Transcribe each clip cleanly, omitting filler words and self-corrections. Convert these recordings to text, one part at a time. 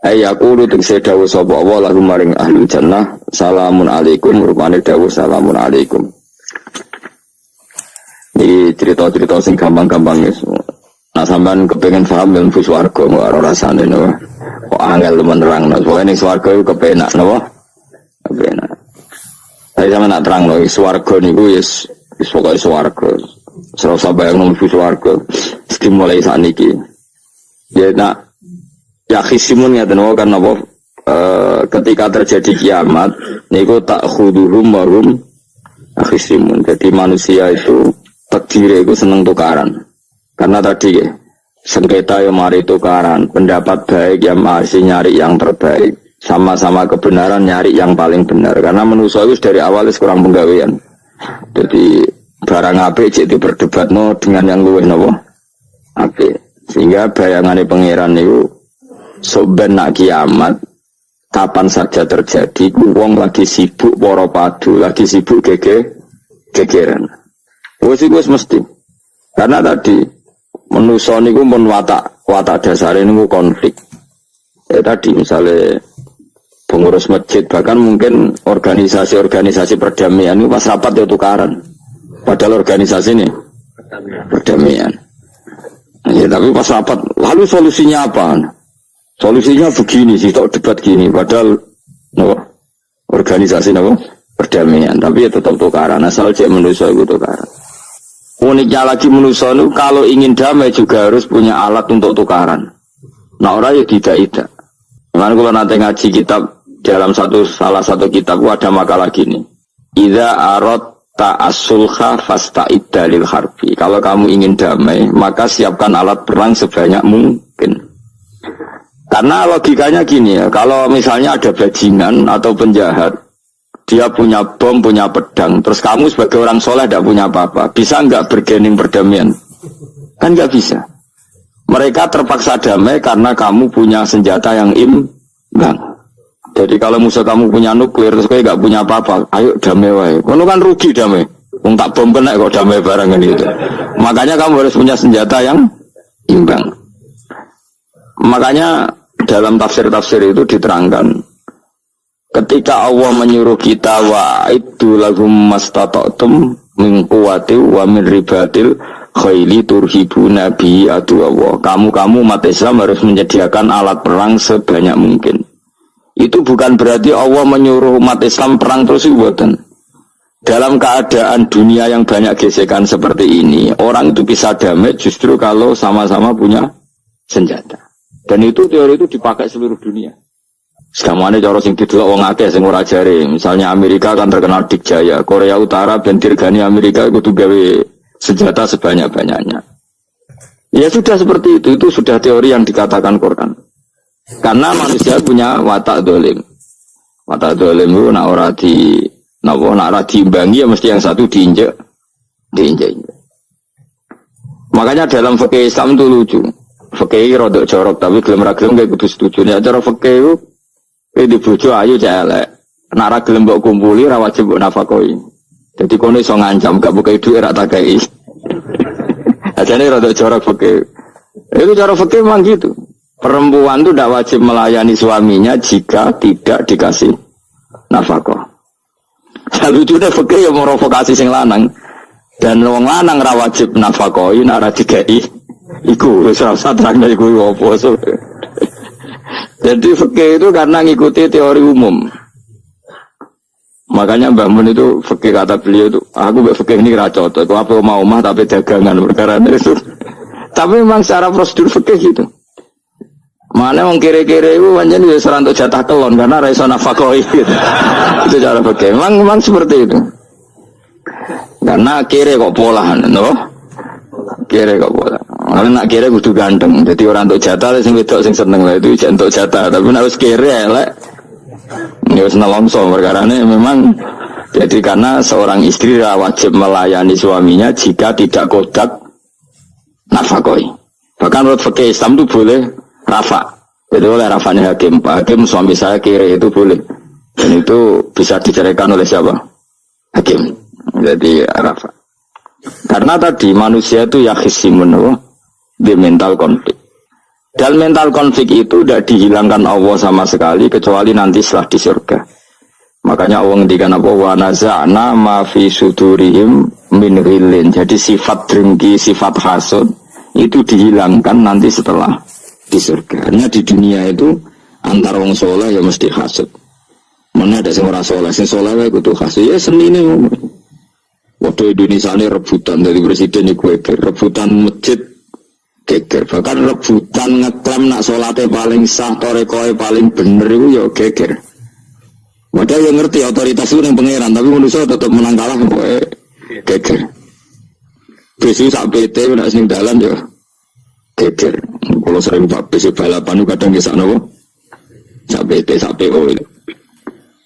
Ayaqulu tegese dawuh sapa Allah lahum maring ahli jannah salamun alaikum rupane dawuh salamun alaikum. Ini cerita-cerita sing gampang-gampang ya. Nah sampean kepengen paham ilmu swarga kok ora rasane no. Kok angel menerangno. Pokoke ning swarga iku kepenak napa? Kepenak. Saya sama nak terang loh, swarga niku wis pokoke swarga. Ora usah bayangno mlebu swarga. Dimulai saat niki. Ya nak ya khisimun ngaten wae kan apa ketika terjadi kiamat niku tak khuduhum warum khisimun. Jadi manusia itu takdir itu seneng tukaran. Karena tadi sengketa yang mari tukaran, pendapat baik yang masih nyari yang terbaik, sama-sama kebenaran nyari yang paling benar. Karena manusia itu dari awal kurang penggawean. Jadi barang apik cek diperdebatno dengan yang luwih napa? Apik. Sehingga bayangannya pangeran itu soben nak kiamat kapan saja terjadi, wong lagi sibuk para padu, lagi sibuk gegeran. Wis mesti. Karena tadi manusia niku mun watak dasare niku konflik. Ya tadi misalnya pengurus masjid bahkan mungkin organisasi-organisasi perdamaian itu pas rapat ya tukaran. Padahal organisasi ini perdamaian. Ya tapi pas rapat lalu solusinya apa? Solusinya begini sih, tok debat gini. Padahal organisasi perdamaian, tapi ya tetap tukaran. Asal cek manusia itu tukaran. Uniknya lagi manusia itu kalau ingin damai juga harus punya alat untuk tukaran. Nah orang ya tidak. Karena kalau nanti ngaji kitab dalam salah satu kitab ada makalah gini. Idza aradta as-sulha fasta'id dalil harbi. Kalau kamu ingin damai, maka siapkan alat perang sebanyak mungkin. Karena logikanya gini ya, kalau misalnya ada bajingan atau penjahat, dia punya bom, punya pedang, terus kamu sebagai orang soleh tidak punya apa-apa, bisa nggak bergening perdamaian? Kan nggak bisa. Mereka terpaksa damai karena kamu punya senjata yang imbang. Jadi kalau musuh kamu punya nuklir, terus kamu nggak punya apa-apa, ayo damai wae. Kamu kan rugi damai. Tak bom kena kok damai barang gitu. Makanya kamu harus punya senjata yang imbang. Makanya dalam tafsir-tafsir itu diterangkan ketika Allah menyuruh kita wa'iddu lahum mastata'tum min quwwati wa min ribatil khaili turhibuna bi aduwwa. Kamu umat Islam harus menyediakan alat perang sebanyak mungkin. Itu bukan berarti Allah menyuruh umat Islam perang terus buatan. Dalam keadaan dunia yang banyak gesekan seperti ini, orang itu bisa damai justru kalau sama-sama punya senjata. Dan itu teori itu dipakai seluruh dunia. Sekamane cara sing didelok wong akeh sing ora jare. Misalnya Amerika kan terkenal dikjaya, Korea Utara ben dirgani Amerika kudu gawe senjata sebanyak-banyaknya. Ya sudah seperti itu sudah teori yang dikatakan Quran. Karena manusia punya watak dolim. Watak dolim itu nak ora diimbangi ya mesti yang satu diinjek. Makanya dalam fikih Islam itu lucu. Fikih rodok jorok tapi gelem ra gelem kayak kudu setuju. Ya cara fikih itu di bojo ayu cek elek. Nek ra gelem mbok kumpuli ra wajib mbok nafakoi. Jadi kono iso ngancam gak buka dhuwit ra tak kei. Ajane rodok jorok fikih. Itu cara fikih memang gitu. Perempuan itu tidak wajib melayani suaminya jika tidak dikasih nafkah. Lucunya fikih yang merovokasi sing lanang. Dan wong lanang ra wajib nafkahi nek ra dikei. Iku wis ora usah terangno iku opo. Jadi fikih itu karena ngikuti teori umum. Makanya Mbak Mun itu fikih kata beliau itu, aku mbak fikih ini ra cocok. Aku apa mau omah tapi dagangan perkara itu. Tapi memang secara prosedur fikih gitu. Mana wong kere-kere itu pancen wis ora entuk jatah kelon karena ra iso nafkahi gitu. Itu cara fikih. Memang seperti itu. Karena kere kok polahan, no? Kere kok pola. Kalau nak kere kudu ganteng. Jadi orang untuk jatah sing wedok sing seneng lah itu untuk jatah. Tapi nak wis kere elek. Ya wis nelongso perkarane memang jadi karena seorang istri wajib melayani suaminya jika tidak kodak nafkahi. Bahkan menurut fikih Islam itu boleh rafa. Jadi oleh rafanya hakim. Pak Hakim suami saya kere itu boleh. Dan itu bisa diceraikan oleh siapa? Hakim. Jadi rafa. Karena tadi manusia itu yakhisimun di mental konflik. Dan mental konflik itu tidak dihilangkan Allah sama sekali kecuali nanti setelah di surga. Makanya Allah ngendikan apa? Wa naza'na ma fi sudurihim min ghillin. Jadi sifat dengki, sifat hasud itu dihilangkan nanti setelah di surga. Karena di dunia itu antar wong soleh ya mesti hasud. Mana ada sing ora soleh, sing soleh wae kudu hasud. Ya seni ini. Waktu Indonesia ini rebutan dari presiden iku rebutan masjid geger, bahkan rebutan ngeklaim nak sholatnya paling sah, torekoe paling bener itu ya geger. Padahal yang ngerti otoritas itu yang pangeran, tapi manusia tetap menang kalah pokoknya geger. Besok sak PT nak sing dalan ya geger. Kalau sering pak besok balapan itu kadang kisah nopo sak PT sak PO itu.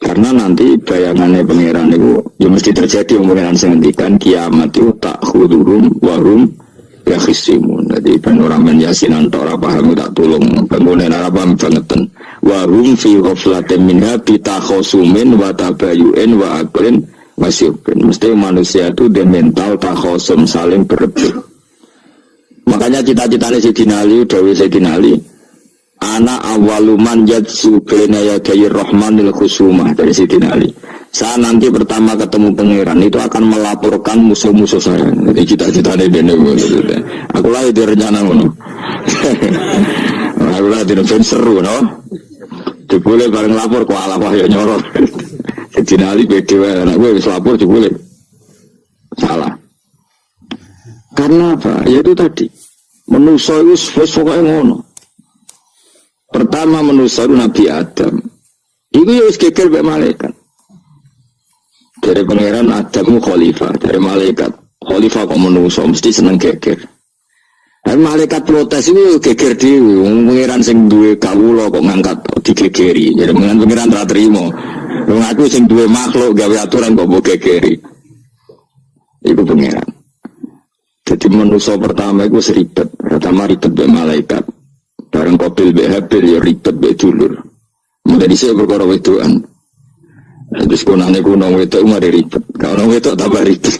Karena nanti bayangannya pangeran itu ya mesti terjadi pangeran sengendikan kiamat itu tak khudurum warum ya khisimun. Jadi panorama yasinan tora paham tak tolong bangunan arabam bangetan warum fi ghaflatin minha bitakhosumin wa tabayu'in wa aklin wasyubin. Mesti manusia itu dia mental takhosum saling berebut. Makanya cita-citanya Sayyidina Ali, Dawi Sayyidina Ali, anak awaluman yadzu baina yaday rahmanil khusumah, dari Sayyidina Ali. Saya nanti pertama ketemu pangeran itu akan melaporkan musuh-musuh saya. Jadi cita-citanya dene. Aku lah itu rencana ngono. Aku lah itu seru no. Dibule bareng lapor ku ala wah ya nyorot. Sayyidina Ali beda wae anak gue wis lapor dibule. Salah. Karena apa? Ya itu tadi. Manusia itu pokoknya ngono. Pertama manusia itu Nabi Adam. Itu ya wis geger mek malaikat. Dari pangeran Adamu khalifah, dari malaikat khalifah kok manusia mesti seneng geger. Dan malaikat protes itu geger dhewe, pangeran sing duwe kawula kok ngangkat digegeri. Jadi pangeran ra trimo. Wong aku sing duwe makhluk gawe aturan kok mbok gegeri. Iku pangeran. Jadi manusia pertama itu seribet, pertama ribet be malaikat. Bareng Qabil be Habil ya ribet be dulur. Mulai dhisik perkara wedokan. Terus kunane kuno wedok mari ribet. Kalau wedok tambah ribet.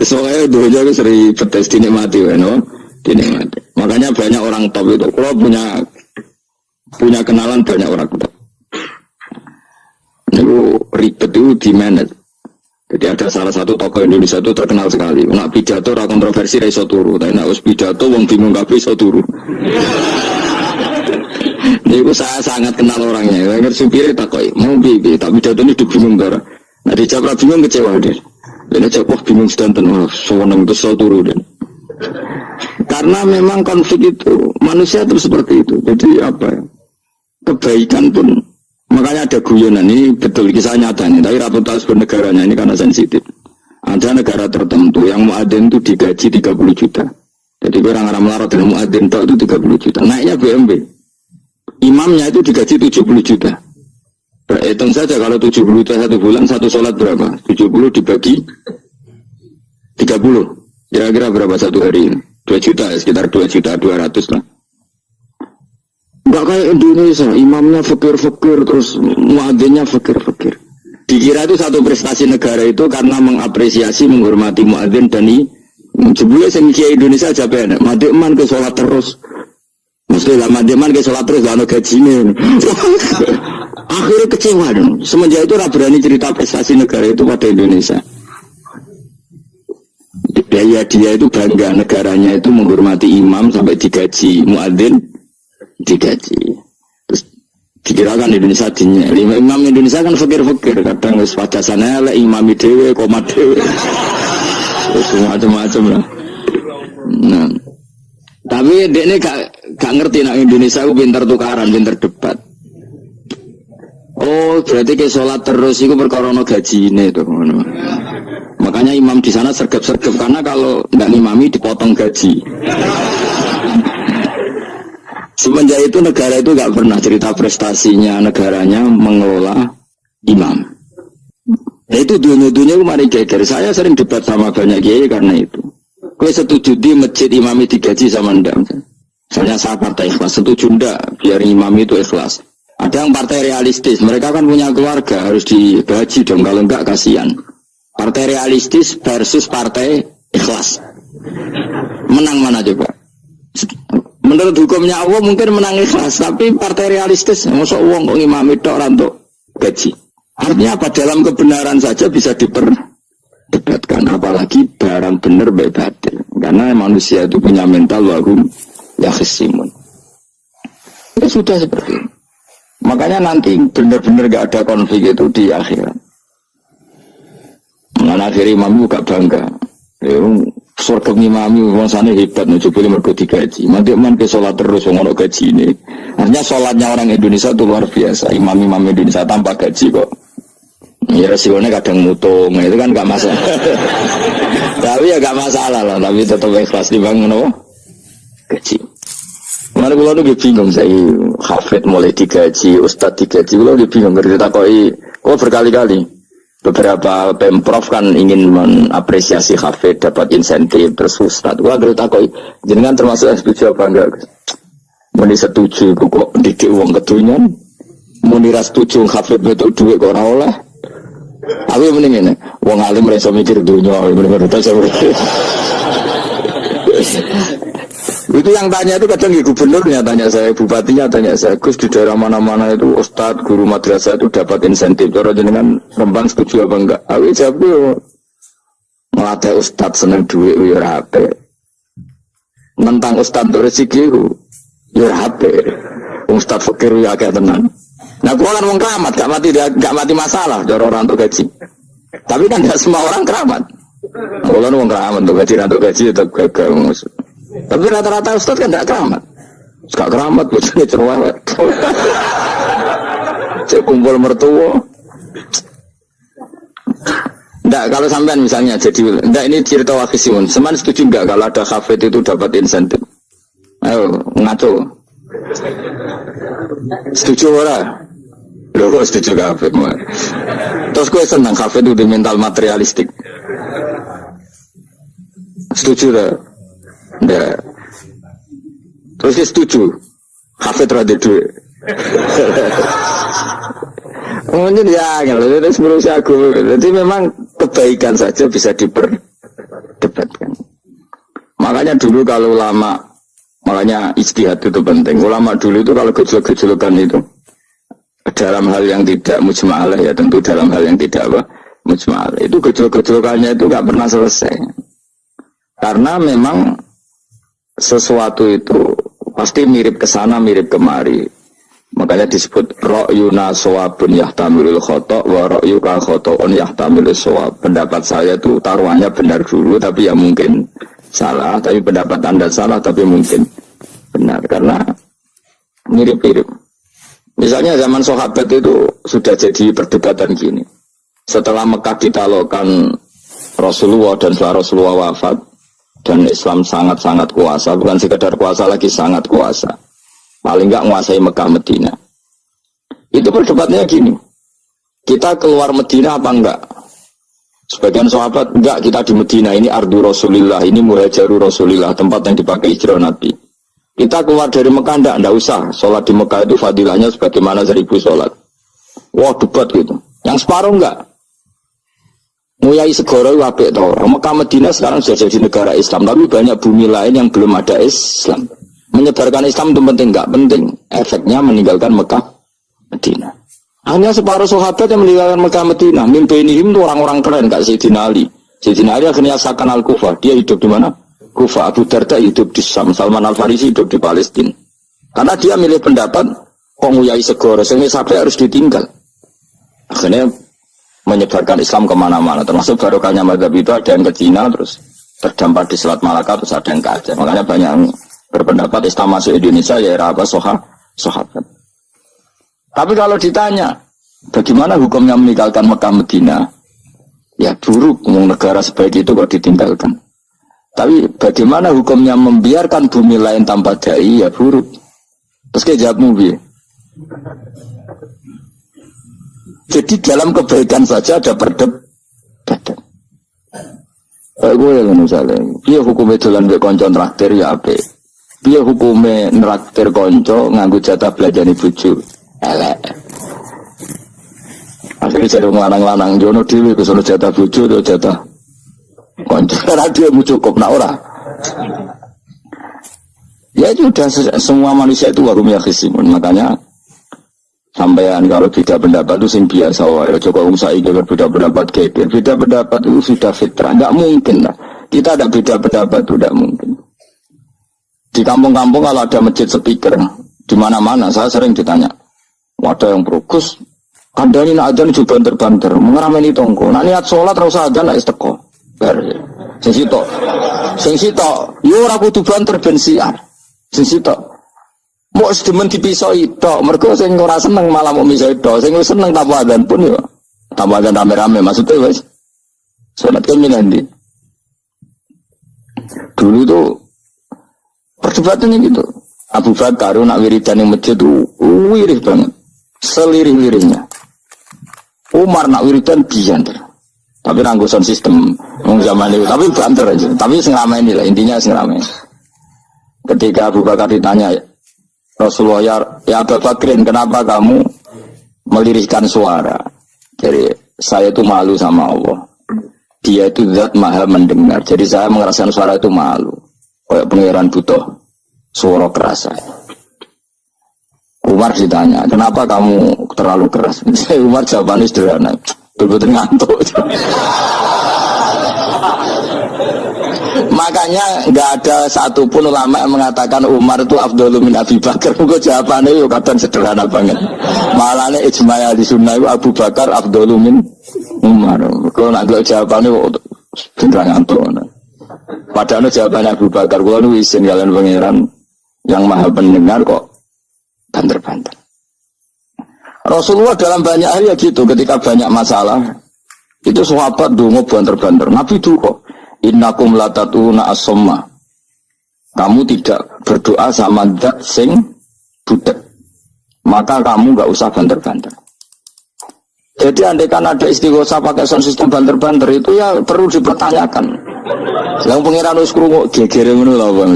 Soalnya dunia itu sering petes dinikmati no? Dinikmati. Makanya banyak orang top itu. Kalau punya kenalan banyak orang top. Itu ribet itu di manage. Jadi ada salah satu tokoh Indonesia itu terkenal sekali. Nak pidato ra kontroversi ra iso turu, tapi nak wis pidato wong bingung kabeh iso turu. Niku saya sangat kenal orangnya. Ngerti supire takoki, "Mau piye?" Tapi pidato ini bingung ora. Nah dijawab bingung kecewa deh. Dene jawab bingung sedanten, wah seneng terus iso turu deh. Karena memang konflik itu manusia terus seperti itu. Jadi apa ya? Kebaikan pun makanya ada guyonan ini betul kisah nyata nih, tapi reputasi bernegaranya ini karena sensitif. Ada negara tertentu yang muadzin itu digaji 30 juta. Jadi orang-orang melarat dengan muadzin itu 30 juta. Naiknya BMB. Imamnya itu digaji 70 juta. Hitung saja kalau 70 juta satu bulan, satu sholat berapa? 70 dibagi 30. Kira-kira berapa satu hari ini? 2 juta ya, sekitar 2 juta 200 lah. Enggak kayak Indonesia, imamnya fakir-fakir, terus muadzinnya fakir-fakir. Dikira itu satu prestasi negara itu karena mengapresiasi, menghormati muadzin dan jebule sing kiai Indonesia aja penak. Madekman ke sholat terus. Mesti lah madekman ke sholat terus gak ada gajine. Akhirnya kecewa dong. Semenjak itu berani cerita prestasi negara itu pada Indonesia. Dia itu bangga negaranya itu menghormati imam sampai digaji, muadzin digaji. Terus dikirakan Indonesia dinya. Imam Indonesia kan fakir-fakir, kadang wis padasane elek imami dhewe, komat dhewe. Terus macam-macam lah. Nah. Tapi dekne gak ngerti nak Indonesia ku pinter tukaran, pinter debat. Oh, berarti ke sholat terus itu perkara ono gajine to ngono. Makanya imam di sana sergap-sergap karena kalau nggak ngimami dipotong gaji. Semenjak itu negara itu nggak pernah cerita prestasinya negaranya mengelola imam. Nah, itu dunia-dunia kemarin geger. Saya sering debat sama banyak kiai karena itu. Kue setuju di masjid imami digaji sama ndak? Misalnya saya partai ikhlas, setuju ndak biar imami itu ikhlas. Ada yang partai realistis, mereka kan punya keluarga harus digaji dong, kalau enggak kasihan. Partai realistis versus partai ikhlas. Menang mana coba? Menurut hukumnya Allah mungkin menang ikhlas, tapi partai realistis, masuk uang kok ngimami tok untuk gaji. Artinya apa? Dalam kebenaran saja bisa diperdebatkan, apalagi barang benar baik batil. Karena manusia itu punya mental wahum yakhsimun. Ya sudah seperti itu. Makanya nanti benar-benar gak ada konflik itu di akhirat. Mengenai akhir imam gak bangga. Surga ngimami wong sana hebat nih, coba mergo digaji. Nanti man ke sholat terus ngono gaji ini. Artinya sholatnya orang Indonesia itu luar biasa. Imam-imam Indonesia tanpa gaji kok. Ya resikonya kadang mutung, itu kan gak masalah. Tapi ya gak masalah lah, tapi tetap ikhlas dibangun apa? Gaji. Mana kalau lu bingung saya hafid mulai digaji, ustad digaji, kalau lu bingung kerja takoi, berkali-kali. Beberapa pemprov kan ingin mengapresiasi hafid dapat insentif terus ustad. Gua kerja takoi, jenengan termasuk yang setuju apa enggak? Muni setuju kok didik uang ketunyan, muni ras setuju hafid betul duit kok ora oleh. Aku mending ini, wong alim merasa mikir dunia, bener-bener itu yang tanya itu kadang gubernurnya tanya saya, bupatinya tanya saya, Gus di daerah mana-mana itu ustadz, guru madrasah itu dapat insentif. Cara jenengan Rembang setuju apa enggak? Aku jawab yo, ngelatih ustadz seneng duit yo rapi. Tentang ustadz rezeki yo rapi. Ustadz fakir yo agak tenang. Nah, gua kan wong keramat, gak mati masalah, cara orang untuk gaji. Tapi kan gak semua orang keramat. Gua kan wong keramat untuk gaji tetap gagal. Tapi rata-rata ustaz kan gak keramat. Gak keramat, bocahnya cerewet. Cek kumpul mertua. Nggak, kalau sampean misalnya jadi, nggak ini cerita wakisimun. Seman setuju nggak kalau ada hafid itu dapat insentif? Ayo ngaco. Setuju ora? Loh, setuju hafid. Terus gue senang hafid itu di mental materialistik. Setuju lah. Nggak. Terus dia setuju. Hafid rada duit. Mungkin ya, itu sebelum saya aku. Jadi memang kebaikan saja bisa diperdebatkan. Makanya dulu kalau ulama, makanya ijtihad itu penting. Ulama dulu itu kalau gejolak-gejolakan itu dalam hal yang tidak mujma'alah, ya tentu dalam hal yang tidak apa mujma'alah, itu gejolak-gejolakannya itu gak pernah selesai. Karena memang sesuatu itu pasti mirip ke sana, mirip kemari. Makanya disebut ra'yuna shawabun yahtamilul khata' wa ra'yuka khata'un yahtamilus shawab. Pendapat saya itu taruhannya benar dulu tapi ya mungkin salah, tapi pendapat Anda salah tapi mungkin benar karena mirip-mirip. Misalnya zaman sahabat itu sudah jadi perdebatan gini. Setelah Mekah ditaklukkan Rasulullah dan setelah Rasulullah wafat dan Islam sangat-sangat kuasa, bukan sekedar kuasa lagi, sangat kuasa. Paling enggak menguasai Mekah Medina. Itu perdebatannya gini. Kita keluar Medina apa enggak? Sebagian sahabat, enggak, kita di Medina, ini ardu Rasulillah, ini muhajaru Rasulillah, tempat yang dipakai hijrah Nabi. Kita keluar dari Mekah enggak usah. Sholat di Mekah itu fadilahnya sebagaimana 1000 sholat. Wah, debat gitu. Yang separuh enggak. Nguyai segoro apik to. Mekah Medina sekarang sudah jadi negara Islam, tapi banyak bumi lain yang belum ada Islam. Menyebarkan Islam itu penting, enggak penting. Efeknya meninggalkan Mekah Medina. Hanya separuh sahabat yang meninggalkan Mekah Medina. Mimpiinihim itu orang-orang keren, enggak Sayyidina Ali. Sayyidina Ali akhirnya sakan Al-Kufah. Dia hidup di mana? Kufah. Abu Darda hidup di Syam. Salman Al-Farisi hidup di Palestina. Karena dia milih pendapat, kok nguyai segoro, sehingga sampai harus ditinggal. Akhirnya menyebarkan Islam kemana-mana. Termasuk barokahnya mazhab itu ada yang ke Cina, terus terdampar di Selat Malaka, terus ada yang ke Aceh. Makanya banyak yang berpendapat Islam masuk Indonesia ya era apa sahabat. Tapi kalau ditanya bagaimana hukumnya meninggalkan Mekah Medina, ya buruk. Negara sebaik itu kok ditinggalkan. Tapi bagaimana hukumnya membiarkan bumi lain tanpa dai, ya buruk. Terus kayak jawabmu bi. Jadi dalam kebaikan saja ada perdebatan. Gue yang misalnya, dia hukumnya jalan be konco traktir ya ape. Dia hukumnya neraktir konco nganggu jatah belanja bojo elek. Akhirnya jadi lanang-lanang jono dewi kesono jatah bojo atau jatah konco. Karena dia mau cukup nak ora. Ya itu sudah semua manusia itu wahum yakhisimun. Makanya sampean kalau beda pendapat itu sing biasa wae. Coba saiki berbeda pendapat geger. Beda pendapat itu sudah fitrah. Enggak mungkin lah. Kita ada beda pendapat itu tidak mungkin. Di kampung-kampung kalau ada masjid speaker di mana-mana saya sering ditanya. Wadah yang progus kandani nak adzan juga banter-banter mengerameni tonggo. Nak niat sholat terus adzan nak isteko. Sing sitok yo ora kudu banter ben siar. Sing sitok mau sedemen dipisoi tok, mergo sing ora seneng malah mau misoi tok, sing wis seneng tanpa adzan pun yo tanpa adzan rame-rame maksudnya wis salat kan nanti. Dulu tuh perdebatannya gitu. Abu Bakar nak wiridan yang masjid tuh wirih banget, selirih-lirihnya. Umar nak wiridan bianter, tapi ranggusan sistem zaman itu, tapi banter aja. Tapi sengamai ini lah intinya sengamai. Ketika Abu Bakar ditanya Rasulullah ya Abu Bakrin kenapa kamu melirihkan suara? Jadi saya itu malu sama Allah. Dia itu zat maha mendengar. Jadi saya merasakan suara itu malu. Kayak pangeran butuh suara keras. Umar ditanya, kenapa kamu terlalu keras? Umar jawabannya sederhana, betul-betul ngantuk. Makanya nggak ada satupun ulama yang mengatakan Umar itu afdhalu min Abi Bakar. Mungkin jawabannya yo kadang sederhana banget. Malahnya ijma' di sunnah itu Abu Bakar afdhalu min Umar. Kalau nak jawabannya beneran ngantuk. Padahal jawabannya Abu Bakar, kalau nu isin kalian pangeran yang maha pendengar kok banter-banter. Rasulullah dalam banyak hal ya gitu, ketika banyak masalah itu sahabat dongo banter-banter. Nabi itu kok innakum latatuna as-somma. Kamu tidak berdoa sama zat sing budak. Maka kamu enggak usah banter-banter. Jadi andaikan ada istighosah pakai sound system banter-banter itu ya perlu dipertanyakan. Yang pengiran wis krungu gegere ngono lho Bang.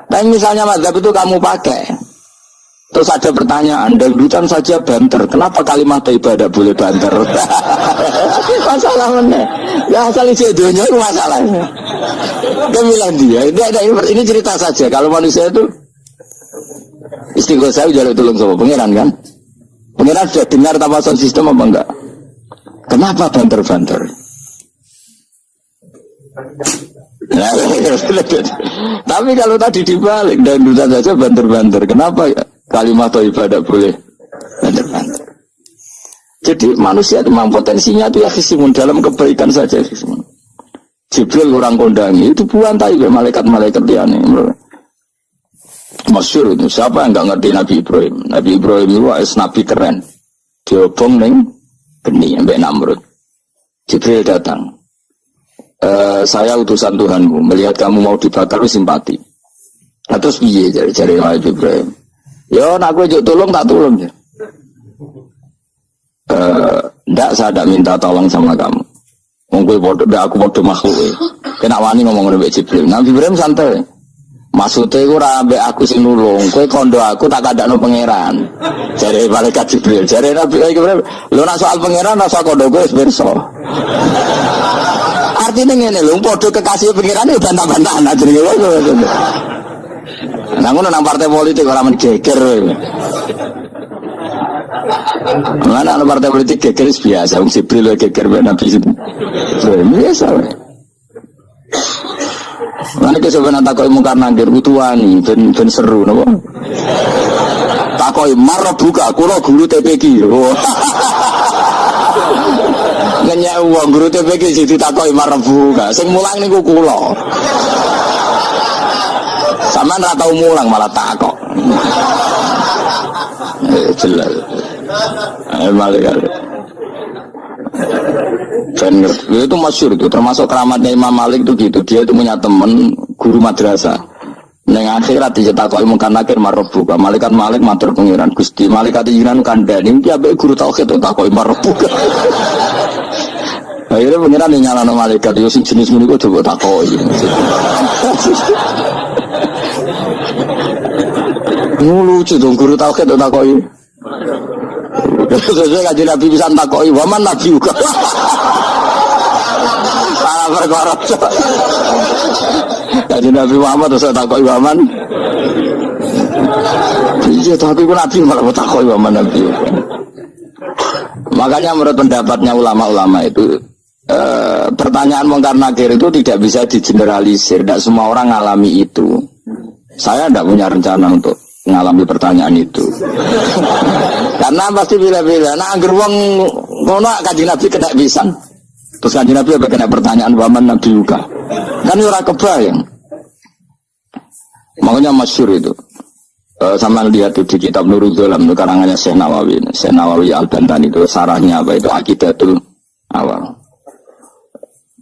Tapi misalnya mazhab itu kamu pakai. Terus ada pertanyaan, dangdutan saja banter. Kenapa kalimat ibadah boleh banter? Masalah mana? Ya asal isi dunia itu masalahnya. Dia bilang dia, ini cerita saja. Kalau manusia itu istighosah jaluk tolong sama pengiran kan? Pengiran sudah dengar tanpa sound system apa enggak? Kenapa banter-banter? Nah, tapi kalau tadi dibalik dangdutan saja banter-banter. Kenapa ya? Kalimat ibadah boleh banter-banter. Jadi manusia itu memang potensinya itu ya khisimun dalam kebaikan saja khisimun. Jibril orang kondangi itu buantai malaikat-malaikat liane. Masyhur itu siapa yang enggak ngerti Nabi Ibrahim? Nabi Ibrahim itu nabi keren. Diobong ning geni ambek Namrud. Jibril datang. Saya utusan Tuhanmu, melihat kamu mau dibakar simpati. Nah, terus piye jari Nabi Ibrahim? Yo, nak gue juk tolong tak tolong ya. Ndak saya tidak minta tolong sama kamu. Mungkin aku bodoh makhluk. Kena wani ngomong dengan Jibril. Nabi Ibrahim santai. Maksudnya gue rabe aku sing nulung. Gue kondo aku tak ada no pangeran. Jadi malaikat Jibril. Jadi Nabi Ibrahim. Lo nak soal pangeran, nak soal kondo gue berso. Artinya ini lo bodoh kekasih pangeran itu bantah-bantahan. Jadi gue. Namun nang partai politik orang geger. Mana ada partai politik geger biasa. Wong Jibril geger Nabi biasa. Mana kesobenan takoi mungkar nangkir utuani ben seru napa? Takoi marah buka kula guru TPQ. Ngenyek wong guru TPQ sing ditakoi marah buka. Sing mulang niku kula. Sampeyan ra tau mulang malah takok. Jelas. Malaikat. Dan itu masyhur itu termasuk keramatnya Imam Malik itu gitu. Dia itu punya teman guru madrasah. Neng akhirat dicetakoki mungkar nakir marbuka. Malaikat Malik matur pengiran Gusti. Malaikat jiran kandhani iki ambek guru tauhid takoki marbuka. Akhirnya pengiran nyalano malaikat yo sing jenis niku coba takoki. Lucu dong guru tauhid takoki. Sesuai kajian Nabi bisa takoki waman Nabi juga. perkara. Kanjeng Nabi Muhammad terus takoki waman. Iya takoki Nabi malah takoki waman Nabi. Makanya menurut pendapatnya ulama-ulama itu pertanyaan mungkar nakir itu tidak bisa digeneralisir. Tidak semua orang ngalami itu. Saya tidak punya rencana untuk mengalami pertanyaan itu. Karena pasti bila-bila. Nah, angger wong ngono Kanjeng Nabi kena pisan. Terus Kanjeng Nabi apa kena pertanyaan waman Nabi Yuka. Kan ora kebayang. Makanya masyhur itu. Sama lihat di kitab Nurul Dzalam itu karangannya Syekh Nawawi. Syekh Nawawi Al-Bantani itu sarahnya apa itu Aqidatul Awam.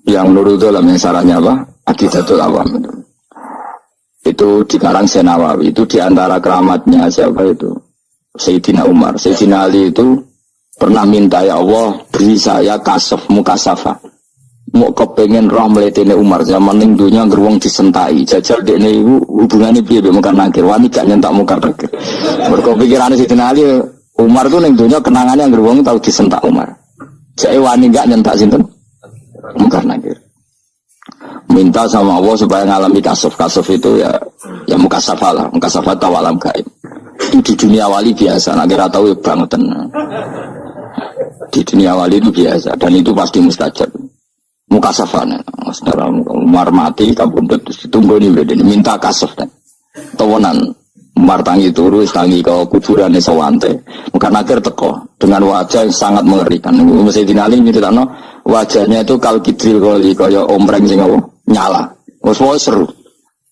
Yang Nurul Dzalam yang sarahnya apa? Aqidatul Awam itu. Itu dikarang Syekh Nawawi itu diantara keramatnya siapa itu Sayyidina Umar. Sayyidina Ali itu pernah minta ya Allah beri saya kasaf mukasafah mau kepengen roh meletene Umar zaman ning dunya ngeruang disentai jajal dekne iku hubungane piye mbek mungkar nakir wani gak nyentak mungkar nakir mergo pikirane Sayyidina Ali Umar tuh ning dunya kenangannya ngeruang tau disentak Umar jake wani gak nyentak sinten mungkar nakir minta sama Allah supaya ngalami kasaf itu ya mukasafah lah, mukasafah tawalam gaib. Itu di dunia wali biasa, nak kira tahu ya banget. Di dunia wali itu biasa dan itu pasti mustajab. Mukasafah nih, saudara Umar mati, kabundut terus ditunggu nih bedanya minta kasaf dan tawanan Umar tangi turu, tangi ke kuburan sewante. Bukan akhir teko dengan wajah yang sangat mengerikan. Mesti dinali ini tidak no wajahnya itu kalkidril kali kaya ombreng sing nyala. Wes seru.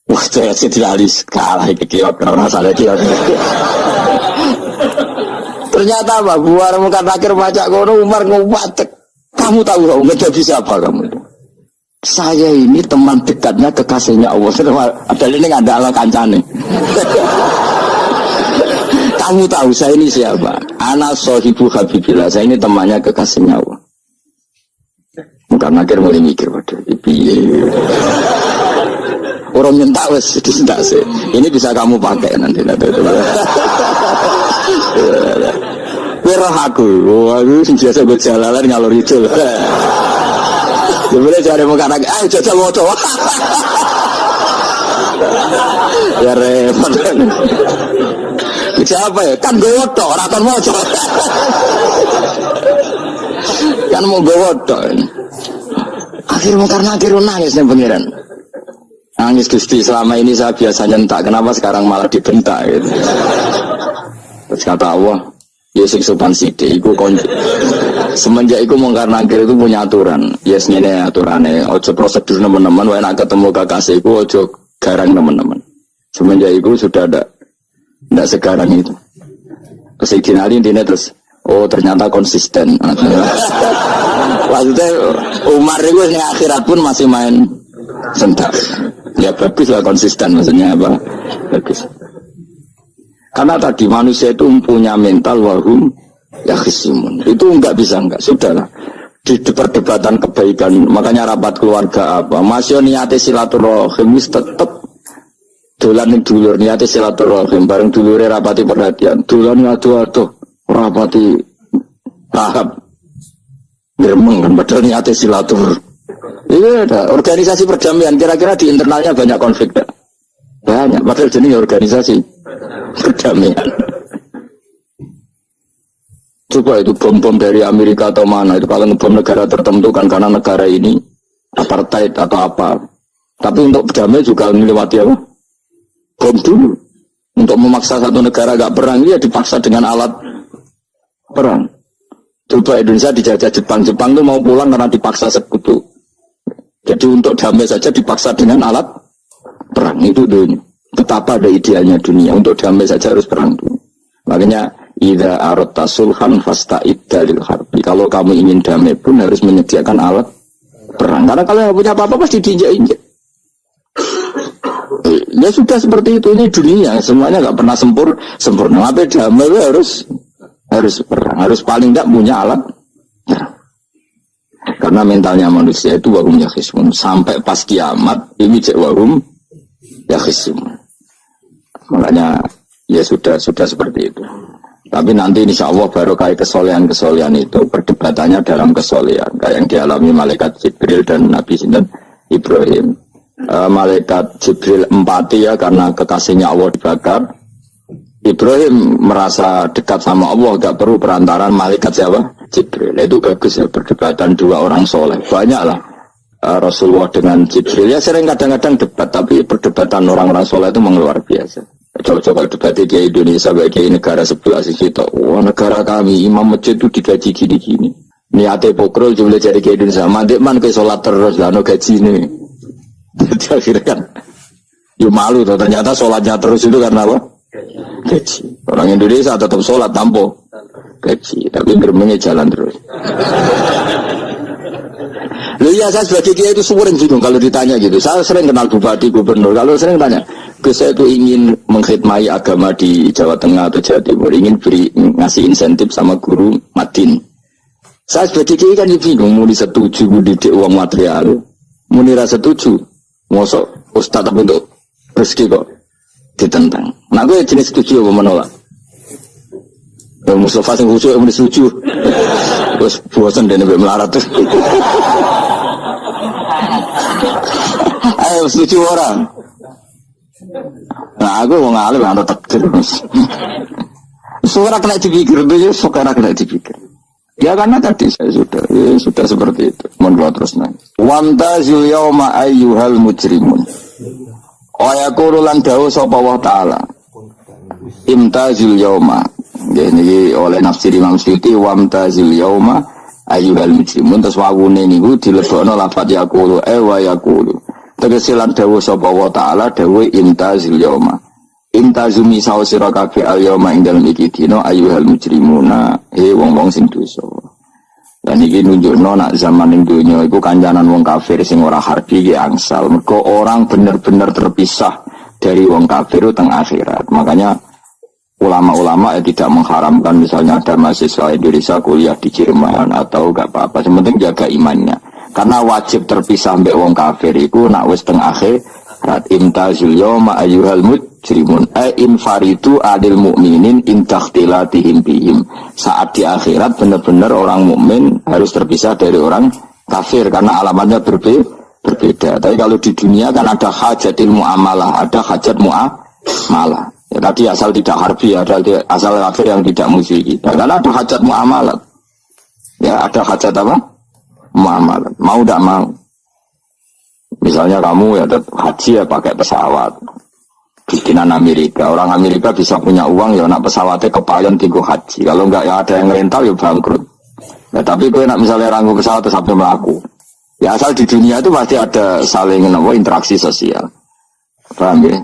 Wah, saya dinali kalah iki kiok ora salah kiok. Ternyata apa? Buar muka akhir baca kono Umar nguwatek. Kamu tahu enggak menjadi siapa kamu itu? Saya ini teman dekatnya kekasihnya Allah. Ada ini nggak ada ala kancane. Kamu tahu saya ini siapa? Ana sohibu habibillah. Saya ini temannya kekasihnya Allah. Bukan akhir mulai mikir waduh. Orang nyentak wes disentak sih. Ini bisa kamu pakai nanti. Wira aku biasa gue jalalan ngalor itu. Sebenarnya cari muka anak, jajal moto. Ya repot. Siapa ya? Kan gue moto, raton moto. Kan mau gue moto. Akhirnya karena akhirnya nangis nih pengiran. Nangis Gusti, selama ini saya biasa nyentak, kenapa sekarang malah dibentak gitu. Terus kata Allah, Yesik sopan sithik iku semenjak iku mungkar nakir itu punya aturan. Yes ngene aturane, ojo prosedur teman-teman wae nek ketemu kekasih iku ojo garang teman-teman. Semenjak iku sudah ada ndak sekarang itu. Sayyidina Ali intine terus ternyata konsisten. Maksudnya Umar itu ning akhirat pun masih main sentak. Ya bagus lah konsisten maksudnya apa? Bagus. Karena tadi manusia itu punya mental wahum ya khisimun. Itu enggak bisa enggak. Sudahlah. Di perdebatan kebaikan, makanya rapat keluarga apa? Masih niate silaturahim tetap dolan ning dulur niate silaturahim bareng dulure rapati perhatian. Dolan aduh rapati tahap. Gremeng kan padahal niate silatur. Iya ada organisasi perdamaian kira-kira di internalnya banyak konflik. Banyak padahal jenis organisasi perdamaian. Coba itu bom-bom dari Amerika atau mana itu kalau ngebom negara tertentu kan karena negara ini apartheid atau apa. Tapi untuk berdamai juga melewati apa? Bom dulu. Untuk memaksa satu negara gak perang ya dipaksa dengan alat perang. Coba Indonesia dijajah Jepang tuh mau pulang karena dipaksa sekutu. Jadi untuk damai saja dipaksa dengan alat perang itu dunia. Betapa ada idealnya dunia untuk damai saja harus perang dulu. Makanya idza aradta sulhan fasta'id dalil harbi. Kalau kamu ingin damai pun harus menyediakan alat perang. Karena kalau nggak punya apa-apa pasti diinjak-injak. Ya sudah seperti itu, ini dunia semuanya nggak pernah sempurna. Tapi damai harus perang, harus paling tidak punya alat perang. Karena mentalnya manusia itu wahum yakhismun. Sampai pas kiamat ini cek wahum yakhismun. Makanya ya sudah seperti itu. Tapi nanti insya Allah baru kayak kesolehan itu perdebatannya dalam kesolehan kayak yang dialami malaikat Jibril dan Nabi Sinten Ibrahim. Malaikat Jibril empati ya karena kekasihnya Allah dibakar. Ibrahim merasa dekat sama Allah, gak perlu perantaran malaikat siapa? Jibril. Itu bagus ya perdebatan dua orang soleh. Banyaklah Rasulullah dengan Jibril ya sering kadang-kadang debat, tapi perdebatan orang-orang soleh itu memang luar biasa. Coba-coba debat di Indonesia bagi negara sebelah sisi itu. Wah negara kami imam masjid itu digaji gini-gini. Niatnya pokrol jumlah jadi ke Indonesia. Mandik man ke sholat terus lah no gaji ini. Jadi akhirnya kan, ya malu tuh ternyata sholatnya terus itu karena apa? Gaji. Orang Indonesia tetap sholat tanpa gaji, tapi gerbangnya jalan terus. Loh iya saya sebagai kiai itu sering bingung kalau ditanya gitu. Saya sering kenal bupati, gubernur. Kalau sering tanya, saya itu ingin mengkhidmati agama di Jawa Tengah atau Jawa Timur, ingin ngasih insentif sama guru Madin. Saya sebagai kiai kan bingung, mau disetuju didik uang material, mau nira setuju, mosok ustadz tapi untuk rezeki kok ditentang. Nah gue jenis setuju apa menolak? Mustafa yang khusus yang setuju, terus bosan dan lebih melarat tuh. Ayo setuju orang. Nah aku mau ngalih lah takdir. Suara kena dipikir itu, suara kena dipikir. Ya karena tadi saya sudah seperti itu. Mohon terus nang. Wamtazil yauma ayyuhal mujrimun. Ayaqulu lan dawu sapa wa ta'ala. Imtazil yauma. Ini oleh nafsir Imam Suyuti wamtazil yauma ayyuhal mujrimun. Terus wawune niku dilebokno lafaz yaqulu wa yaqulu. Tegesilan dawu sapa wa ta'ala dawu imtazil yauma. Intazumi sawo sira kabeh al yauma ing dalem iki dina ayyuhal mujrimuna wong-wong sing dosa. Lan iki nunjukno nak zaman ning donya iku kancanan wong kafir sing ora harbi ki angsal. Mergo orang bener-bener terpisah dari wong kafir teng akhirat. Makanya ulama-ulama tidak mengharamkan misalnya ada mahasiswa Indonesia kuliah di Jerman atau enggak apa-apa. Yang penting jaga imannya. Karena wajib terpisah mbek wong kafir iku nak wis teng akhirat imtazul yauma ayyuhal mujrimun infaritu adil mu'minin intakhtilatihim bihim. Saat di akhirat benar-benar orang mukmin harus terpisah dari orang kafir karena alamatnya berbeda. Tapi kalau di dunia kan ada hajatil muamalah, ada hajat muamalah. Ya, tadi asal tidak harbi, ada asal kafir yang tidak musuh kita. Karena ada hajat muamalah. Ya ada hajat apa? Muamalah. Mau tidak mau. Misalnya kamu ya haji ya pakai pesawat. Bikinan Amerika, orang Amerika bisa punya uang ya nak pesawatnya kepayon tinggal haji. Kalau enggak ya ada yang rental ya bangkrut. Ya tapi gue nak misalnya ranggu pesawat terus sampai melaku. Ya asal di dunia itu pasti ada saling interaksi sosial. Paham ya?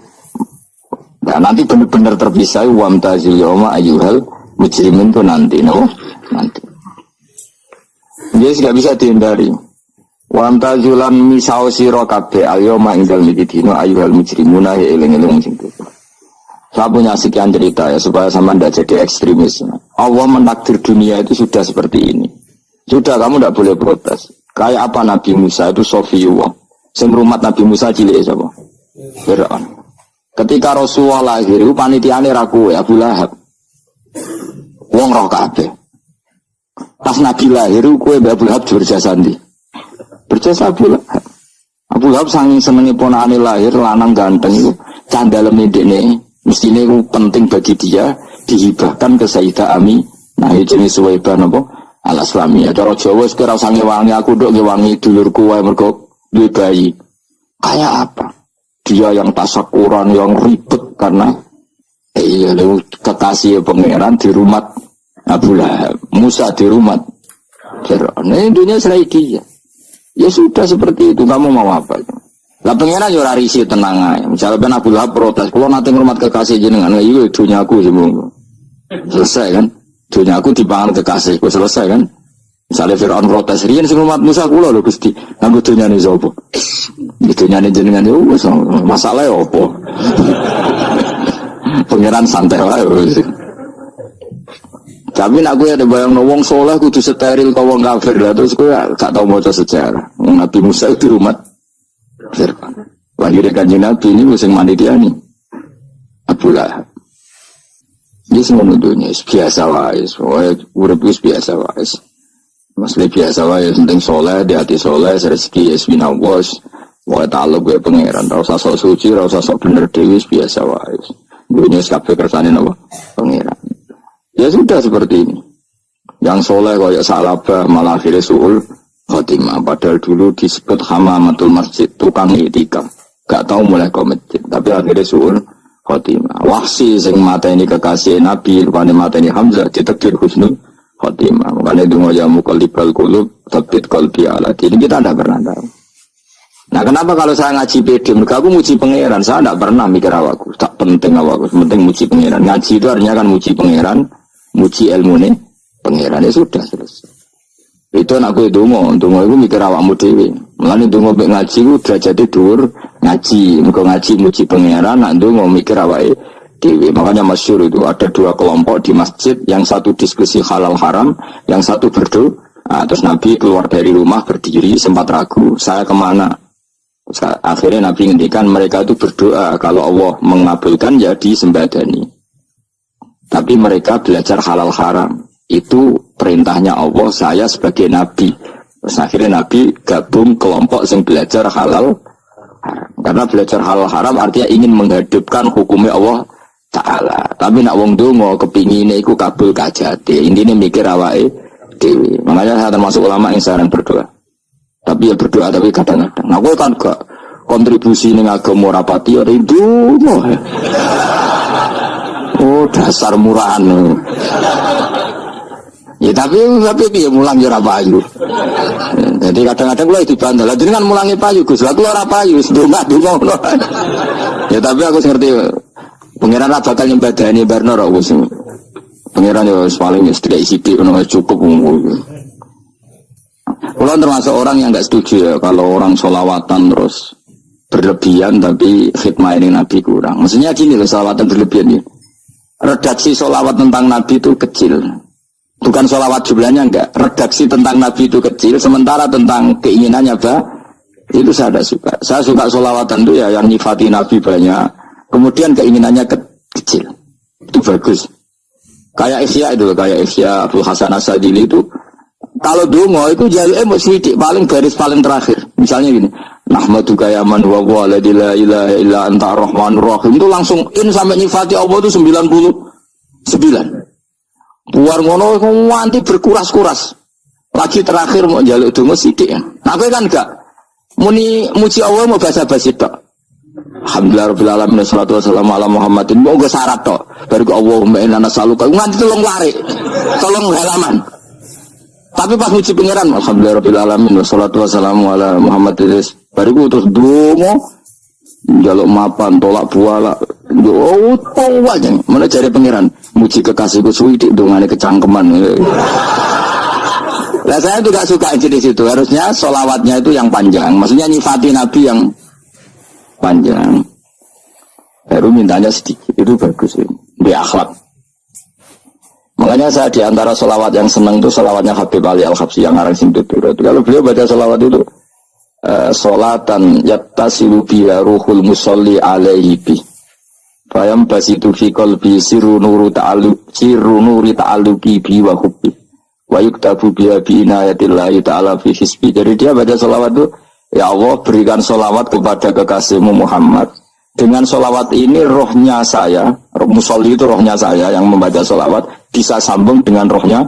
Nah nanti benar-benar terpisah wamtazil yauma ayyuhal mujrimin itu nanti, nanti. Jadi nggak bisa dihindari. Wamtazulan misau sira kabeh alyoma ing dalem iki dina ayyuhal mujrimuna ya eling-eling sing itu. Saya punya sekian cerita ya supaya sama tidak jadi ekstremis. Allah mentakdir dunia itu sudah seperti ini. Sudah kamu tidak boleh protes. Kayak apa Nabi Musa itu Sofiyullah. Sing rumat Nabi Musa cilik sapa? Fir'aun. Ketika Rasulullah lahir itu panitiane ra kowe Abu Lahab. Wong roh kabeh. Pas Nabi lahir kowe Abu Lahab berjasa ndi? Berjasa Abu Lahab. Abu Lahab saking senenge ponakane lahir lanang ganteng itu candaleme dekne mestine itu penting bagi dia dihibahkan ke Sayyidah Ami. Nah itu jenis Suwaibah napa al-Islamiyah. Cara Jawa sekira sange wangi aku nduk ngewangi dulurku wae mergo duwe bayi. Kayak apa? Dia yang tasakuran yang ribet karena kekasih pangeran di rumah Abu Lahab. Musa di rumah Fir'aun. Nah dunia selai dia. Ya sudah seperti itu, kamu mau apa? Lah pengen aja ora risi tenang ae. Misalnya ben Abu Lahab protes, kalau nanti ngurmat kekasih jenengan, iya dunyaku semua. Selesai kan? Dunyaku dipangan kekasihku selesai kan? Misalnya Fir'aun protes, riyen sing ngurmat Musa kula lho Gusti. Nganggo dunyane sapa? Dunyane jenengan yo wis masalah opo? Pangeran santai wae. Tapi nak gue ada bayang wong soleh kudu steril kau wong kafir lah terus gue gak tau maca sejarah. Nabi Musa itu umat Fir'aun. Lahir kanjeng Nabi ini sing manitiani Abu Lahab. Ini semua dunia biasa wae, urip wis biasa wae. Masih biasa wae, penting soleh, di hati soleh, rezeki esbinawas, wae taluk gue pangeran, rasa sok suci, rasa sok bener dewi biasa wae. Dunia kabeh kersane napa pangeran. Ya sudah seperti ini. Yang soleh kayak salabah malah akhirnya suul khotimah. Padahal dulu disebut hamamatul masjid, tukang itikaf. Gak tahu mulai ke masjid, tapi akhirnya suul khotimah. Wahsi sing mateni kekasih Nabi, rupane mateni Hamzah ditakdir husnul khotimah. Makanya dungo ya muqallibal qulub tsabbit qalbi ala dini. Kita tidak pernah tahu. Nah, kenapa kalau saya ngaji PD, mereka aku muji pangeran, saya tidak pernah mikir awakku, tak penting awakku, penting muji pangeran. Ngaji itu artinya kan muji pangeran, muji ilmu nih pangeran, ya sudah selesai. Itu anakku dungo itu mikir awakmu dewi. Mulane dungo mek ngaji ku derajate dhuwur, ngaji muji pangeran, nak dungo mikir awake dewi. Makanya masyhur itu ada dua kelompok di masjid, yang satu diskusi halal haram, yang satu berdoa. Nah, terus Nabi keluar dari rumah berdiri, sempat ragu, saya kemana? Akhirnya Nabi ngendikan mereka itu berdoa kalau Allah mengabulkan ya disembadani. Tapi mereka belajar halal haram. Itu perintahnya Allah, saya sebagai Nabi. Terus akhirnya Nabi gabung kelompok yang belajar halal haram. Karena belajar halal haram artinya ingin menghadapkan hukumnya Allah Ta'ala. Tapi nak wong dongo kepingine iku kabul kajate. Intine mikir awake dewi. Makanya saya termasuk ulama yang sering berdoa. Tapi ya berdoa tapi kadang-kadang. Nah, gue kan gak kontribusi ning agama rapati ora itu. Oh, dasar murahan. Ya tapi piye mulang ya ora payu. Jadi kadang-kadang gue dibandel. Lah jenengan mulangi payu Gus. Lah kula ora payu, ndonga. Ya tapi aku ngerti pangeran ra bakal nyembadani barno ra wis. Pangeran yo paling istri sithik ono cukup umum. Kalau termasuk orang yang nggak setuju ya kalau orang sholawatan terus berlebihan tapi khidmah ini Nabi kurang. Maksudnya gini loh, sholawatan berlebihan ini. Redaksi sholawat tentang Nabi itu kecil. Bukan sholawat jumlahnya enggak. Redaksi tentang Nabi itu kecil. Sementara tentang keinginannya itu saya tidak suka. Saya suka sholawatan itu ya yang nyifati Nabi banyak. Kemudian keinginannya kecil. Itu bagus. Kayak Ihya itu, kayak Ihya Abdul Hasan As-Sadili itu. Kalau dungo itu jaluk sidik paling garis paling terakhir. Misalnya gini, nahmaduka ya man wa la ilaha illa anta ar-rahmanur rahim. Itu langsung in sampai nyifati Allah itu 99. Buar ngono nganti berkuras-kuras. Lagi terakhir mau jaluk dungo sidik ya. Nah, aku kan enggak muni muji Allah mau basa-basi tok. Alhamdulillah rabbil alamin wassalatu wassalamu ala Muhammadin. Mau go syarat tok. Baru ke Allahumma inna nas'aluka nganti tolong lari. Tolong halaman. Tapi pas muji pangeran, alhamdulillah rabbil alamin wassalatu wassalamu ala Muhammad Idris. Bariku terus dongo njaluk mapan tolak buala. Oh, tolak aja. Mana cari pangeran? Muji kekasihku suwi dongane kecangkeman. Lah saya juga suka jenis itu. Harusnya sholawatnya itu yang panjang. Maksudnya nyifati Nabi yang panjang. Baru mintanya sedikit. Itu bagus ini. Di akhlak. Makanya saya diantara sholawat yang senang itu sholawatnya Habib Ali Al-Habsyi yang ngarang Simtutur. Kalau beliau baca sholawat itu sholatan yattasilu biha ruhul musolli alaihi bi fayam basitu fi qalbi sirru nuri ta'alluqi bi wa hubbi wa yuktabu biha bi inayatillahi ta'ala fi hisbi. Jadi dia baca sholawat itu, ya Allah berikan sholawat kepada kekasihmu Muhammad. Dengan sholawat ini rohnya saya, roh musolli itu rohnya saya yang membaca sholawat bisa sambung dengan rohnya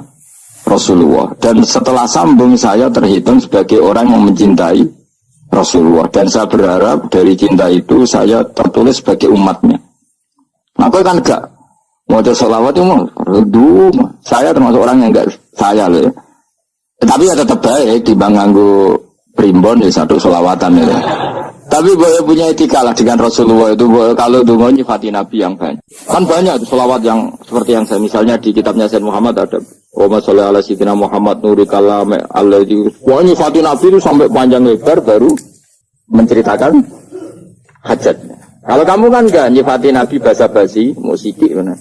Rasulullah. Dan setelah sambung saya terhitung sebagai orang yang mencintai Rasulullah. Dan saya berharap dari cinta itu saya tertulis sebagai umatnya. Nah, aku kan enggak mau ada sholawat itu mau. Saya termasuk orang yang enggak saya loh ya. Tapi ya tetap baik dibanding nganggo primbon ya satu sholawatan ya. Tapi boleh punya etika lah dengan Rasulullah itu. Kalau dungo nyifati Nabi yang banyak. Kan banyak itu sholawat yang seperti yang saya misalnya di kitabnya Sayyid Muhammad ada Wa sholli ala sayyidina Muhammad nuri kalam alladzi. Wah nyifati Nabi itu sampai panjang lebar baru menceritakan hajatnya. Kalau kamu kan enggak nyifati Nabi basa-basi, musiki mana.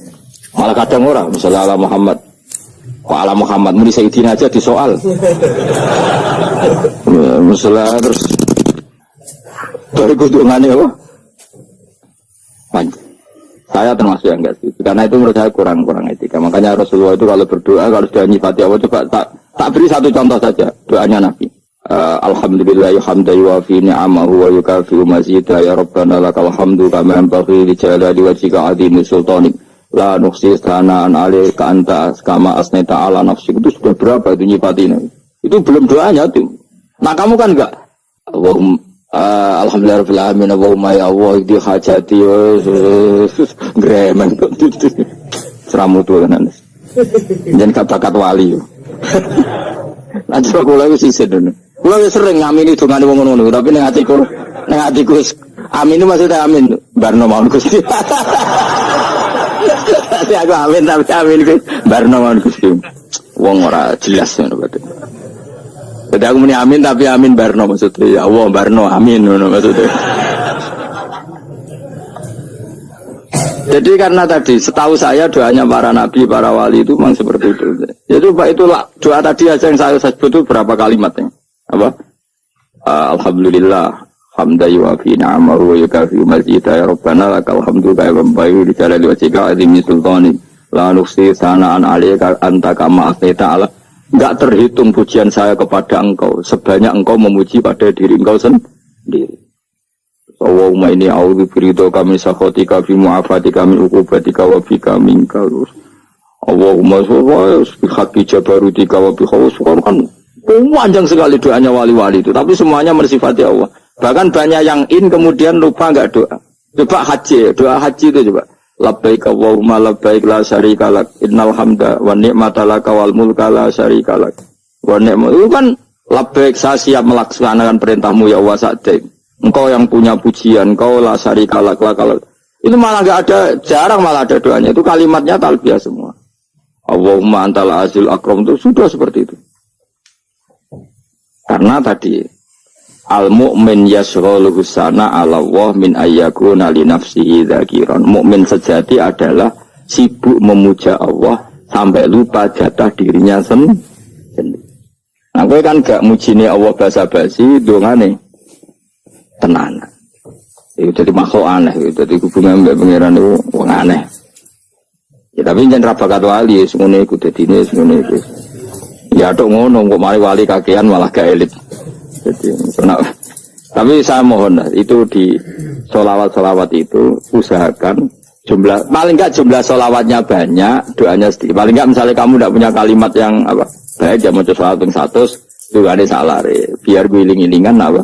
Malah kadang orang misalnya ala Muhammad. Kok ala Muhammad muri sayyidina aja disoal. Misalnya terus dari kudungannya apa? Panjang. Saya termasuk yang enggak setuju. Karena itu menurut saya kurang etika. Makanya Rasulullah itu kalau berdoa, kalau sudah nyifati Allah, coba tak beri satu contoh saja doanya Nabi. Alhamdulillah hamdan yuwafi ni'amahu wa yukafi'u mazidah ya Rabbana lakal hamdu kama yanbaghi li jalali wajhika 'azimi sultanik la nuhsi sana'an 'alaika anta kama asnaita 'ala nafsik. Itu sudah berapa itu nyifatin? Itu belum doanya tuh. Nah kamu kan enggak Allahumma alhamdulillahirabbil alamin Allahumma ya Allah di hajati gremen seramu tuh kan. Jangan kata-kata wali. Nanti kula wis isin dene. Kula wis sering ngamini dongane wong ngono, tapi ning atiku amin itu maksudnya amin barno mawon Gusti. Tapi aku amin tapi amin ku barno mawon Gusti. Wong ora jelas ngono berarti. Jadi aku muni amin tapi amin barno maksudnya ya Allah barno amin ngono maksudnya. Jadi karena tadi setahu saya doanya para nabi, para wali itu memang seperti itu. Jadi Pak itulah doa tadi aja yang saya sebut itu berapa kalimatnya? Apa? Alhamdulillah hamdan yuwafi ni'amahu wa yukafi'u mazidah ya Rabbana lakal hamdu kama yanbaghi li jalali wajhika 'azimi sultanik la nuhsi sana'an 'alaika anta kama asnaita 'ala. Enggak terhitung pujian saya kepada engkau sebanyak engkau memuji pada diri engkau sendiri. Allahumma inni a'udzu biridhoka min sakhatika fi mu'afatika min uqubatika wa bika minkal. Allahumma sholli bi haqqi jabarutika wa bi khawfika kan panjang sekali doanya wali-wali itu, tapi semuanya bersifati Allah. Bahkan banyak yang kemudian lupa enggak doa. Coba haji, doa haji itu coba. Labbaik Allahumma labbaik la syarika lak innal hamda wa ni'mata laka wal mulka la syarika lak. Wa ni'mat itu kan labbaik saya siap melaksanakan perintahmu ya Allah sa'daik. Engkau yang punya pujian, engkau la syarika lak lakal. Itu malah enggak ada, jarang malah ada doanya. Itu kalimatnya talbiyah semua. Allahumma antal azil akram itu sudah seperti itu. Karena tadi al-mu'min yashghaluhu sana 'ala Allah min ayyakuna li nafsihi dzakiran. Mukmin sejati adalah sibuk memuja Allah sampai lupa jatah dirinya sendiri. Nah, kowe kan gak mujine Allah basa-basi dongane tenan. Itu jadi makhluk aneh, itu jadi hubungan mbek pangeran itu wong aneh. Ya tapi jangan rabakat wali, semuanya ikut dadine semuanya ikut. Ya tok ngono kok mari wali kakean malah gak elit. Jadi tapi saya mohon itu di sholawat itu usahakan jumlah paling enggak jumlah sholawatnya banyak, doanya sedikit. Paling enggak misalnya kamu tidak punya kalimat yang apa baik ya mau sholawat yang 100 juga ada salah biar guling-gilingan apa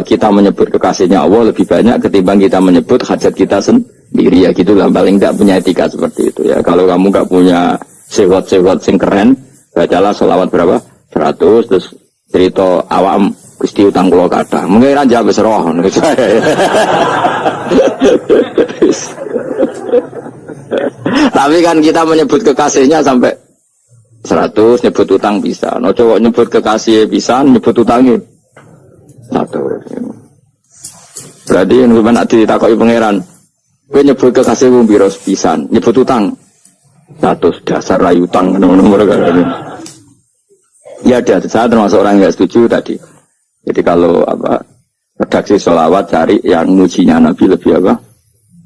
kita menyebut kekasihnya Allah lebih banyak ketimbang kita menyebut hajat kita sendiri ya gitulah. Paling enggak punya etika seperti itu ya. Kalau kamu enggak punya sewot-sewot sing keren, bacalah sholawat berapa 100 terus cerita awam Gusti utang kula kathah. Mengira jawab wis roh. Tapi kan kita menyebut kekasihnya sampai 100, nyebut utang bisa. No cowok nyebut kekasih bisa, nyebut utangnya 100. Berarti yang nak ditakoki pangeran, kowe nyebut kekasih wong pira pisan, nyebut utang 100 dasar rayu utang nomor-nomor kan. Ya ada, saya termasuk orang yang setuju tadi. Jadi kalau redaksi sholawat cari yang mujinya Nabi lebih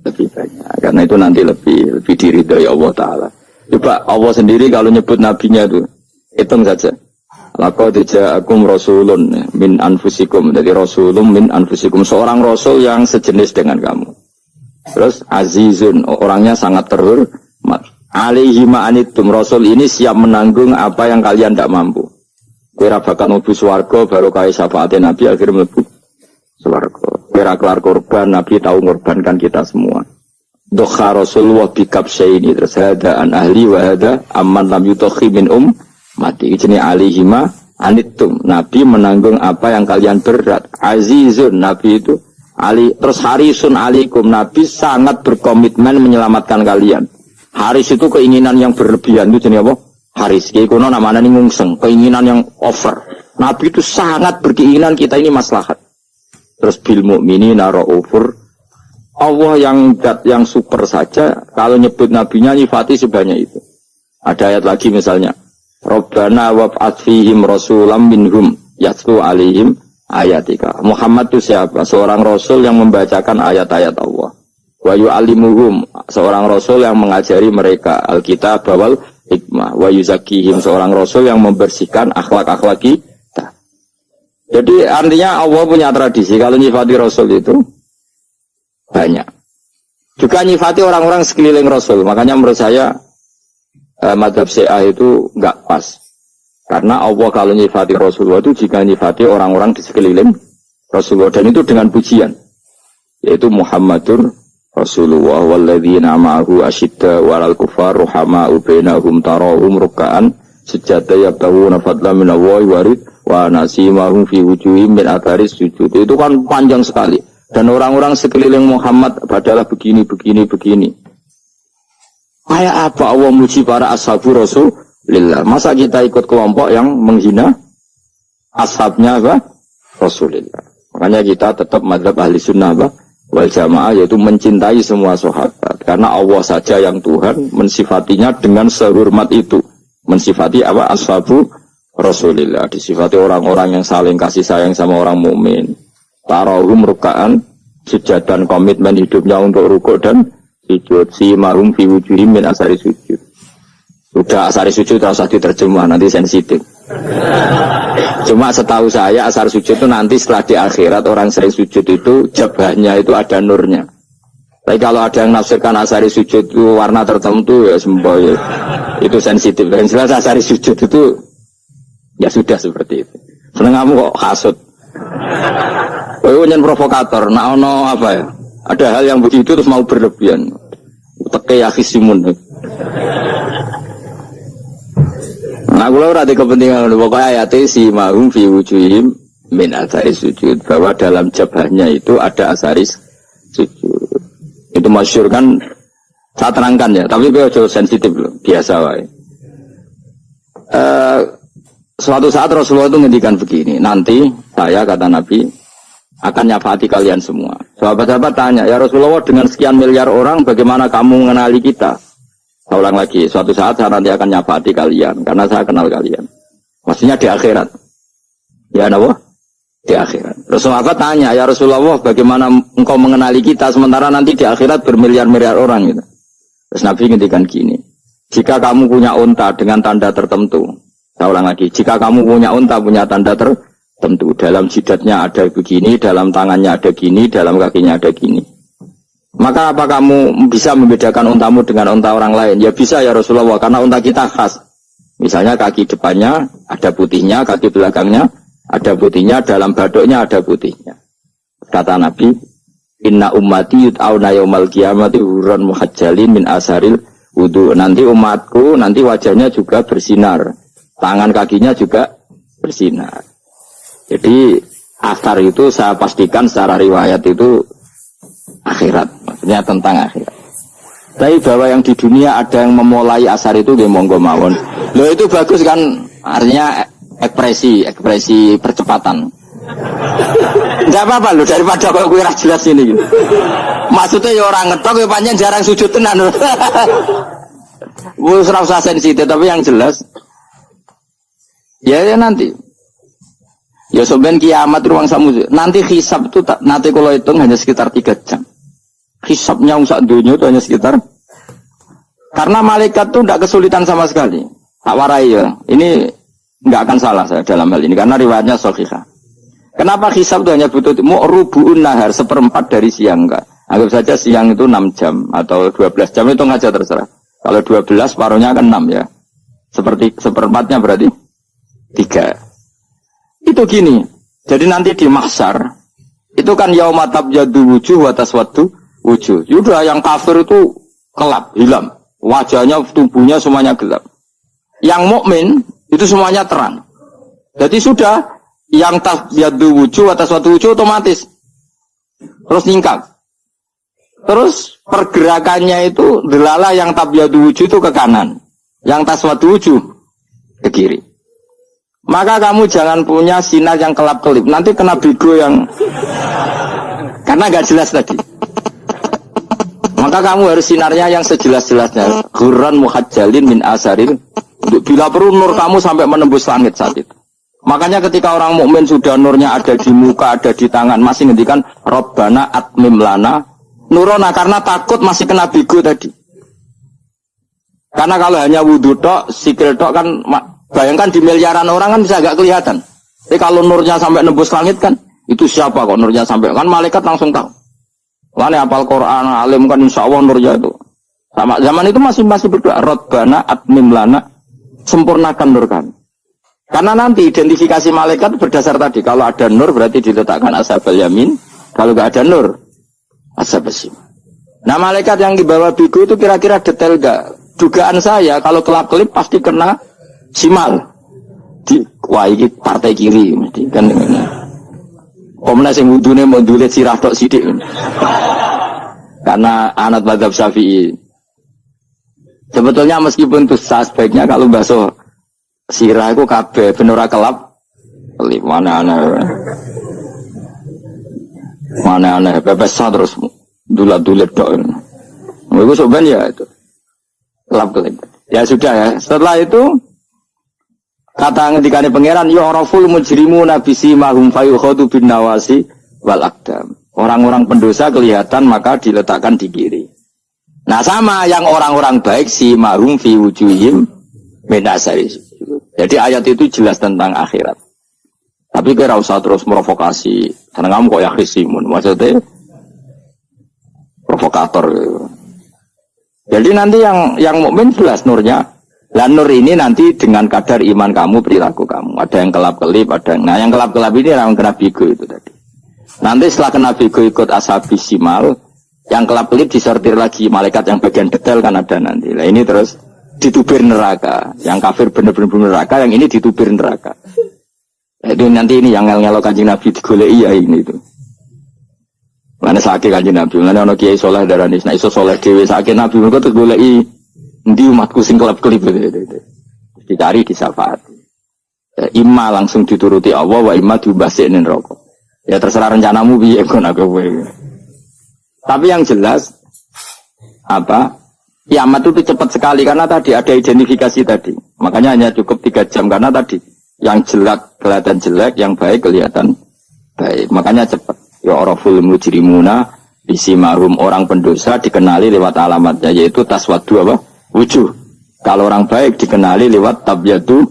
lebih banyak. Karena itu nanti lebih diridhoi Allah Taala. Coba Allah sendiri kalau nyebut nabinya itu hitung saja. Laqad ja'akum rasulun min anfusikum. Jadi rasulun min anfusikum, seorang rasul yang sejenis dengan kamu. Terus azizun, orangnya sangat terhormat. Alaihi ma'anitum, rasul ini siap menanggung apa yang kalian tidak mampu. Kira bakat mlebu swarga baru kaya syafaatnya Nabi akhirnya mlebu swarga. Kira kelar korban Nabi tahu mengorbankan kita semua. Dokha Rasulullah bikab ini terus ada an ahli wa hada amman lam yutokhi min mati. Ini alihima anitum. Nabi menanggung apa yang kalian berat. Azizun, Nabi itu ali terus harisun alikum. Nabi sangat berkomitmen menyelamatkan kalian. Haris itu keinginan yang berlebihan itu jenis apa? Haris, kuno namanya ini ngungseng, keinginan yang over. Nabi itu sangat berkeinginan kita ini maslahat. Terus bil mu'minina ra'ufur. Allah yang super saja, kalau nyebut nabinya nyifati sebanyak itu. Ada ayat lagi misalnya, Rabbana wab'ats fihim rasulam minhum yatlu alaihim ayatika. Muhammad itu siapa? Seorang rasul yang membacakan ayat-ayat Allah. Wa yu'allimuhum, seorang rasul yang mengajari mereka alkitab wal hikmah. Wa yuzakkihim, seorang rasul yang membersihkan akhlak-akhlak kita. Jadi artinya Allah punya tradisi kalau nyifati rasul itu banyak. Juga nyifati orang-orang sekeliling rasul. Makanya menurut saya madhab Syiah itu enggak pas. Karena Allah kalau nyifati Rasulullah itu jika nyifati orang-orang di sekeliling Rasulullah, dan itu dengan pujian, yaitu Muhammadur Rasulullah walladzina ma'ahu asyidda walal kufar ruhama'u bainahum tarahum ruk'an sujada yabtahuna fadlan minallahi warid wa nasimahum fi wujuhim min atharis sujud. Itu kan panjang sekali. Dan orang-orang sekeliling Muhammad adalah begini. Kayak apa Allah muji para ashabu Rasulillah? Masa kita ikut kelompok yang menghina ashabnya apa? Rasulillah. Makanya kita tetap mazhab ahli sunnah apa? Wal jamaah, yaitu mencintai semua sahabat. Karena Allah saja yang Tuhan mensifatinya dengan sehormat itu. Mensifati apa? Ashabu Rasulillah. Disifati orang-orang yang saling kasih sayang sama orang mukmin. Tarahum ruka'an, sujud dan komitmen hidupnya untuk rukuk dan sujud. Si mahum fi wujuhim min asari sujud. Sudah asari sujud tak usah diterjemah, nanti sensitif. Cuma setahu saya asar sujud itu nanti setelah di akhirat orang sering sujud itu jabahnya itu ada nurnya. Tapi kalau ada yang nafsirkan asari sujud itu warna tertentu ya semboh ya. Itu sensitif. Dan jelas asari sujud itu ya sudah seperti itu. Seneng kamu kok hasut. Oh nyen provokator. Nah ono apa ya? Ada hal yang begitu terus mau berlebihan. Teke ya khisimun. Nah, kalau ada kepentingan pokoknya ayat si mahum fi wujuhim min asaris sujud, bahwa dalam jabahnya itu ada asaris sujud. Itu masyhur kan, saya terangkan ya, tapi jauh sensitif loh, biasa wae. Suatu saat Rasulullah itu ngendikan begini, nanti saya kata Nabi akan nyafaati kalian semua. Sahabat-sahabat tanya, ya Rasulullah dengan sekian miliar orang bagaimana kamu mengenali kita? Saya ulang lagi, suatu saat saya nanti akan nyafaati kalian, karena saya kenal kalian. Maksudnya di akhirat. Ya Allah, di akhirat. Rasulullah tanya, ya Rasulullah bagaimana engkau mengenali kita, sementara nanti di akhirat bermiliar-miliar orang gitu. Terus Nabi ngendikan gini, jika kamu punya unta dengan tanda tertentu, saya ulang lagi, jika kamu punya unta punya tanda tertentu, dalam jidatnya ada begini, dalam tangannya ada gini, dalam kakinya ada gini, maka apa kamu bisa membedakan untamu dengan unta orang lain? Ya bisa ya Rasulullah, karena unta kita khas. Misalnya kaki depannya ada putihnya, kaki belakangnya ada putihnya, dalam badoknya ada putihnya. Kata Nabi, inna ummati yud'auna yaumal qiyamati hurran muhajjalin min asaril wudu. Nanti umatku, nanti wajahnya juga bersinar, tangan kakinya juga bersinar. Jadi asar itu saya pastikan secara riwayat itu akhirat, maksudnya tentang akhirat. Tapi bahwa yang di dunia ada yang memulai asar itu dia monggo mawon. Loh itu bagus kan, artinya ekspresi percepatan. Enggak apa-apa loh, daripada kok kowe ora jelas ini gitu. Maksudnya ya orang ngetok ya pancen jarang sujud tenan. Wis ora usah sensitif, tapi yang jelas ya nanti. Ya soben kiamat ruang samu. Nanti hisab itu nanti kalau hitung hanya sekitar 3 jam. Hisabnya usak dunia itu hanya sekitar. Karena malaikat itu tidak kesulitan sama sekali. Tak warai ya. Ini nggak akan salah saya dalam hal ini karena riwayatnya sahihah. Kenapa hisab itu hanya butuh rubu'un nahar, 1/4 dari siang enggak. Anggap saja siang itu 6 jam atau 12 jam itu aja terserah. Kalau 12 paruhnya kan 6 ya. Seperti 1/4-nya berarti 3. Itu gini, jadi nanti di mahsyar itu kan yaumatab jadu wujuh wa taswaddu wujuh. Yaudah yang kafir itu gelap, hilang, wajahnya, tubuhnya semuanya gelap. Yang mukmin itu semuanya terang. Jadi sudah yang tabyadu wujuh wa taswaddu wujuh otomatis terus nyingkap. Terus pergerakannya itu delala yang tabyadu wujuh itu ke kanan, yang taswaddu wujuh ke kiri. Maka kamu jangan punya sinar yang kelap-kelip. Nanti kena bigo yang karena gak jelas tadi. Maka kamu harus sinarnya yang sejelas-jelasnya. Hurran muhajjalin min asaril. Bila perlu nur kamu sampai menembus langit saat itu. Makanya ketika orang mukmin sudah nurnya ada di muka, ada di tangan, masih ngendikan Rabbana atmim lana nurona karena takut masih kena bigo tadi. Karena kalau hanya wudhu tok, sikil tok kan, bayangkan di miliaran orang kan bisa agak kelihatan. Tapi kalau nurnya sampai nembus langit kan, itu siapa kok nurnya sampai, kan malaikat langsung tahu. Wah, apal Quran, alim kan insya Allah nurnya itu. Sama zaman itu masih berdoa, Rabbana atmim lana, sempurnakan nur kami. Karena nanti identifikasi malaikat berdasar tadi, kalau ada nur berarti diletakkan ashabal yamin, kalau nggak ada nur, ashabal shimal. Nah malaikat yang dibawa bigo itu kira-kira detail gak? Dugaan saya kalau kelap-kelip pasti kena simal. Wah ini partai kiri mesti kan. Omna sing wudune mau dulet sirah tok sidik. Karena anak mazhab Syafi'i. Sebetulnya meskipun itu sebaiknya kalau basuh sirah itu kabeh ben ora kelap. Kelip mana aneh pepes terus dulat-dulet tok. Iku soben ya itu. Kelap-kelip. Ya sudah ya. Setelah itu kata ngendikane pangeran ya raful mujrimuna bisimahum fayukhadu bin nawasi wal aqdam. Orang-orang pendosa kelihatan maka diletakkan di kiri. Nah sama yang orang-orang baik simahum fi wujuhim min asari. Jadi ayat itu jelas tentang akhirat. Tapi kira usah terus provokasi. Karena kamu kok yakhisimun. Maksudnya provokator gitu. Jadi nanti yang mukmin jelas nurnya. Lah nur ini nanti dengan kadar iman kamu, perilaku kamu. Ada yang kelap-kelip, ada yang... Nah yang kelap-kelip ini yang kena bigo itu tadi. Nanti setelah kena bigo ikut ashabi simal, yang kelap-kelip disortir lagi. Malaikat yang bagian detail kan ada nanti. Nah ini terus ditubir neraka. Yang kafir benar-benar neraka, yang ini ditubir neraka. Nah, itu nanti ini yang ngel-ngelok Kanjeng Nabi digoleki ya ini itu. Mana sakit Kanjeng Nabi, mana ono kiai soleh darani, nah iso soleh dewe sakit Nabi mereka terus goleki endi umatku sing kelap-kelip gitu. Dicari disafaati. Ya, imma langsung dituruti Allah, wa imma diubasin neraka. Ya terserah rencanamu piye kon aku kowe. Tapi yang jelas apa? Kiamat itu cepat sekali karena tadi ada identifikasi tadi. Makanya hanya cukup 3 jam karena tadi yang jelek kelihatan jelek, yang baik kelihatan baik. Makanya cepat. Ya oraful mujrimuna bisimahum, orang pendosa dikenali lewat alamatnya yaitu taswadu apa? Wujuh. Kalau orang baik dikenali lewat tabyatu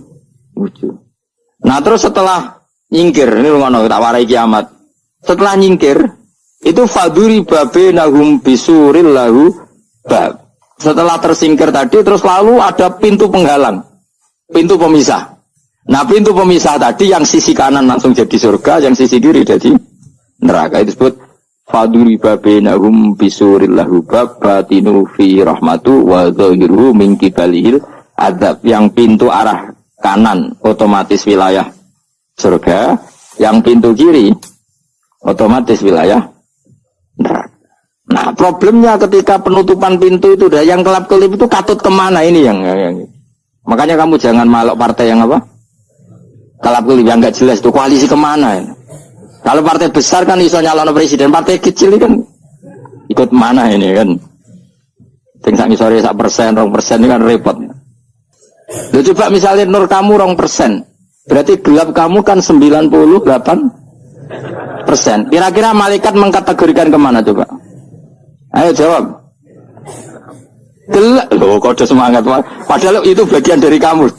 wujuh. Nah terus setelah nyingkir, ini ngono tak warai kiamat. Setelah nyingkir itu faduri babenahum bisuril lahu bab. Setelah tersingkir tadi terus lalu ada pintu penghalang, pintu pemisah. Nah pintu pemisah tadi yang sisi kanan langsung jadi surga, yang sisi kiri jadi neraka. Itu disebut faduri babenahum bisuril lahu bab batinu fi rahmatu wa zahiruhu min kibalihil adab. Yang pintu arah kanan otomatis wilayah surga, yang pintu kiri otomatis wilayah neraka. Nah problemnya ketika penutupan pintu itu dah yang kelap-kelip itu katut kemana ini yang makanya kamu jangan malok partai yang apa kelap-kelip yang nggak jelas itu koalisi kemana ini. Kalau partai besar kan iso nyalon presiden, partai kecil ini kan ikut mana ini kan tinggal sore 1%, 2% ini kan repot. Loh, coba misalnya nur kamu 2%, berarti gelap kamu kan 98%. Kira-kira malaikat mengkategorikan kemana coba? Ayo jawab. Gelap. Loh, kode semangat. Padahal itu bagian dari kamu.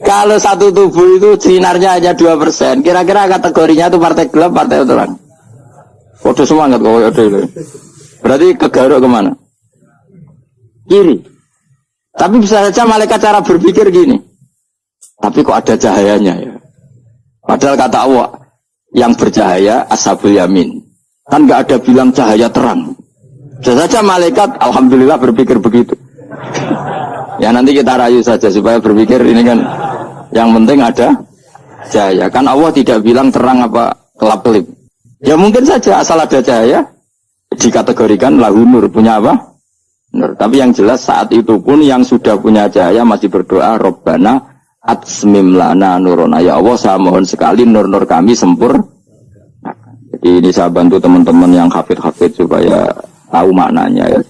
Kalau satu tubuh itu sinarnya hanya 2%, kira-kira kategorinya itu partai gelap, partai terang. Kode semangat kok. Berarti kegaruk kemana? Kiri. Tapi bisa saja malaikat cara berpikir gini. Tapi kok ada cahayanya ya? Padahal kata Allah, yang bercahaya ashabul yamin. Kan nggak ada bilang cahaya terang. Bisa saja malaikat, alhamdulillah berpikir begitu. Ya nanti kita rayu saja supaya berpikir ini kan yang penting ada cahaya. Kan Allah tidak bilang terang apa kelap-kelip. Ya mungkin saja asal ada cahaya dikategorikan lahu nur, punya apa? Nur. Tapi yang jelas saat itu pun yang sudah punya cahaya masih berdoa Rabbana atsmim lana nurona. Ya Allah saya mohon sekali nur-nur kami sempurna. Jadi ini saya bantu teman-teman yang hafid-hafid supaya tahu maknanya ya.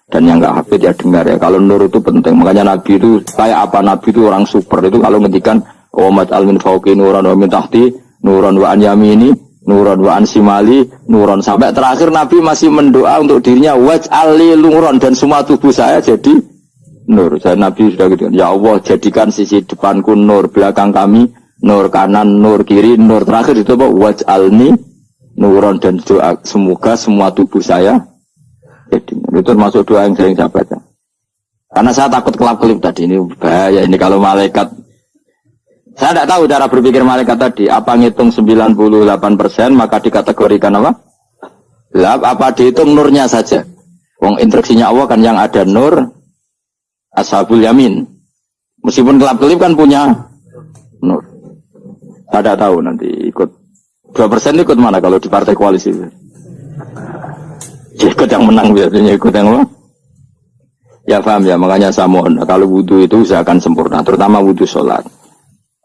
Dan yang nggak hafid ya dengar ya. Kalau nur itu penting. Makanya Nabi itu kayak apa? Nabi itu orang super. Itu kalau ngendikan Umat al min fauqi nuran wa min tahti nuran wa an yamini nuron wa ansimali nuron, sampai terakhir Nabi masih mendoa untuk dirinya waj'ali nuron, dan semua tubuh saya jadi nur. Saya Nabi sudah gitu, ya Allah jadikan sisi depanku nur, belakang kami nur, kanan nur, kiri nur, terakhir itu apa, waj'alni nuron, dan doa semoga semua tubuh saya jadi. Itu termasuk doa yang sering saya baca, karena saya takut kelap-kelip tadi. Ini bahaya ini kalau malaikat. Saya tidak tahu cara berpikir malaikat tadi. Apa ngitung 98% maka dikategorikan apa? Gelap. Apa dihitung nurnya saja? Wong instruksinya Allah kan yang ada nur ashabul yamin. Meskipun gelap-gelip kan punya nur. Saya tidak tahu nanti ikut 2% ikut mana kalau di partai koalisi. Ikut yang menang biasanya, ikut yang apa? Ya paham ya, makanya saya mohon kalau wudhu itu usahakan sempurna, terutama wudhu sholat.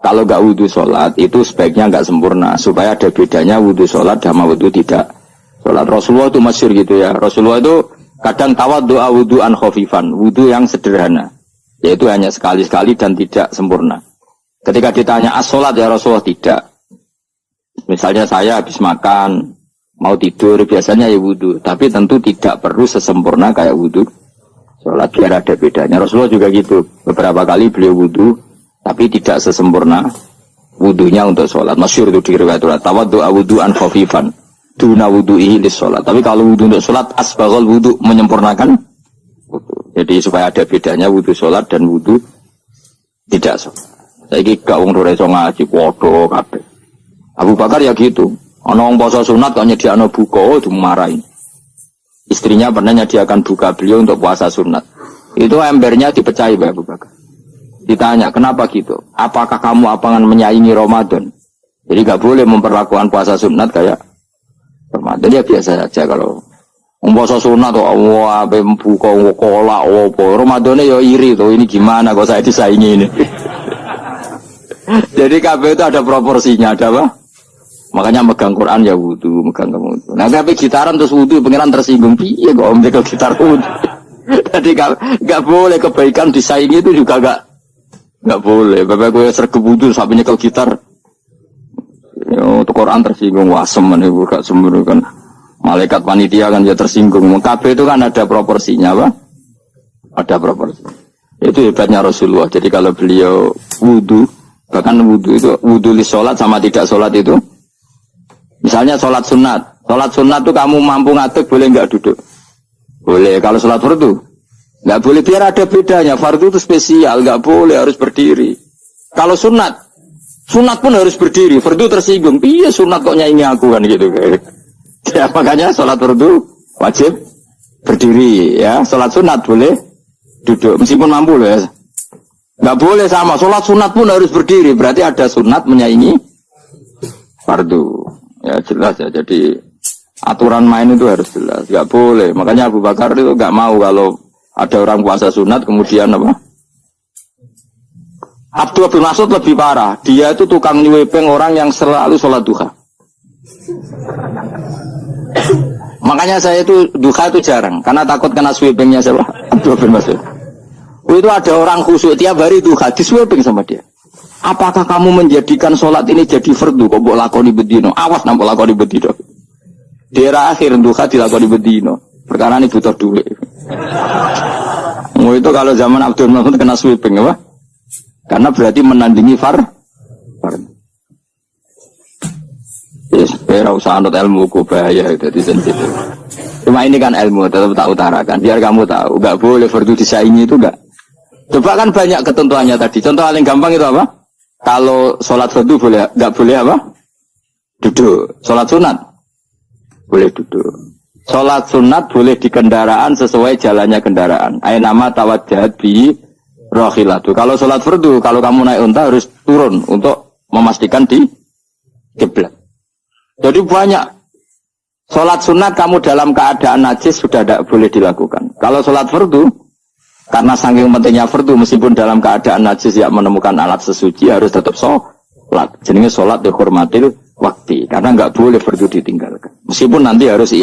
Kalau nggak wudhu sholat itu sebaiknya nggak sempurna, supaya ada bedanya wudhu sholat sama wudhu tidak sholat. Rasulullah itu masyhur gitu ya. Rasulullah itu kadang tawaddu'a wudhu'an khafifan, wudhu yang sederhana, yaitu hanya sekali-sekali dan tidak sempurna. Ketika ditanya as-sholat ya Rasulullah, tidak. Misalnya saya habis makan, mau tidur, biasanya ya wudhu, tapi tentu tidak perlu sesempurna kayak wudhu sholat, biar ada bedanya. Rasulullah juga gitu, beberapa kali beliau wudhu tapi tidak sesempurna wudunya untuk sholat. Masyhur itu di riwayat tawaddu'a wudhu'an khafifan duna wudhu'ihi lis sholat. Tapi kalau wudhu untuk sholat asbaghal wudhu, menyempurnakan wudhu. Jadi supaya ada bedanya wudhu sholat dan wudhu tidak sholat. Saiki gak wong ora iso ngaji padha kabeh. Abu Bakar ya gitu. Ana wong poso sunat kok nyediakno buka dimarahi. Istrinya pernah nyediakan buka beliau untuk puasa sunat. Itu embernya dipecahi Pak Abu Bakar. Ditanya, kenapa gitu? Apakah kamu akan menyaingi Ramadan? Jadi gak boleh memperlakukan puasa sunat kayak Ramadan. Ya biasa saja kalau puasa sunat tuh, wah, buka kolak, Ramadannya ya iri tuh. Ini gimana kok saya disaingi ini? Jadi kabeh itu ada proporsinya, ada apa? Makanya megang Quran ya wudu, megang wudu. Nah tapi gitaran terus wudu, pengiran tersinggung. Iya kok omnya gitar wudu. Jadi gak boleh kebaikan disaingi itu juga gak boleh. Bapak gue sergep wudu sampai nyekel gitar. Untuk Quran tersinggung, wasem nih, gak sembunyi kan. Malaikat panitia kan dia tersinggung. Kabeh itu kan ada proporsinya, apa? Ada proporsi. Itu hebatnya Rasulullah. Jadi kalau beliau wudu, bahkan wudu itu wudu li sholat sama tidak sholat itu. Misalnya sholat sunat itu kamu mampu ngadeg boleh nggak duduk? Boleh. Kalau sholat fardu nggak boleh, biar ada bedanya. Fardu itu spesial, nggak boleh, harus berdiri. Kalau sunat pun harus berdiri. Fardu tersinggung, iya sunat kok nyaingi aku kan gitu. Ya makanya sholat fardu wajib berdiri ya. Sholat sunat boleh duduk meskipun mampu loh ya. Nggak boleh sama. Sholat sunat pun harus berdiri. Berarti ada sunat menyaingi fardu. Ya jelas ya. Jadi aturan main itu harus jelas. Nggak boleh. Makanya Abu Bakar itu nggak mau kalau ada orang puasa sunat kemudian apa? Abdullah bin Mas'ud lebih parah. Dia itu tukang nyuwepeng orang yang selalu sholat duha. Makanya saya itu duha itu jarang karena takut kena sweepingnya siapa? Abdullah bin Mas'ud. Itu ada orang khusyuk tiap hari duha disweeping sama dia. Apakah kamu menjadikan sholat ini jadi fardu? Kok mbok lakoni bedino? Awas nampak lakoni bedino. Daerah akhir duha dilakoni bedino. Perkara ini butuh duit. Itu kalau zaman Abdul Mas'ud kena sweeping apa? Karena berarti menandingi fardu. Yes, ora usah anut ilmu ku bahaya itu sensitif. Cuma ini kan ilmu tetap tak utarakan biar kamu tahu, enggak boleh fardu disaingi itu enggak. Coba kan banyak ketentuannya tadi. Contoh paling gampang itu apa? Kalau sholat fardu boleh enggak boleh apa? Duduk. Sholat sunat boleh duduk. Sholat sunat boleh di kendaraan sesuai jalannya kendaraan. Ainama tawajjahat bi rohilatu. Kalau sholat fardu, kalau kamu naik unta harus turun untuk memastikan di kiblat. Jadi banyak sholat sunat kamu dalam keadaan najis sudah tidak boleh dilakukan. Kalau sholat fardu, karena saking pentingnya fardu, meskipun dalam keadaan najis ya menemukan alat sesuci harus tetap sholat. Jenenge sholat dihormatil waktu, karena nggak boleh fardu ditinggalkan. Meskipun nanti harus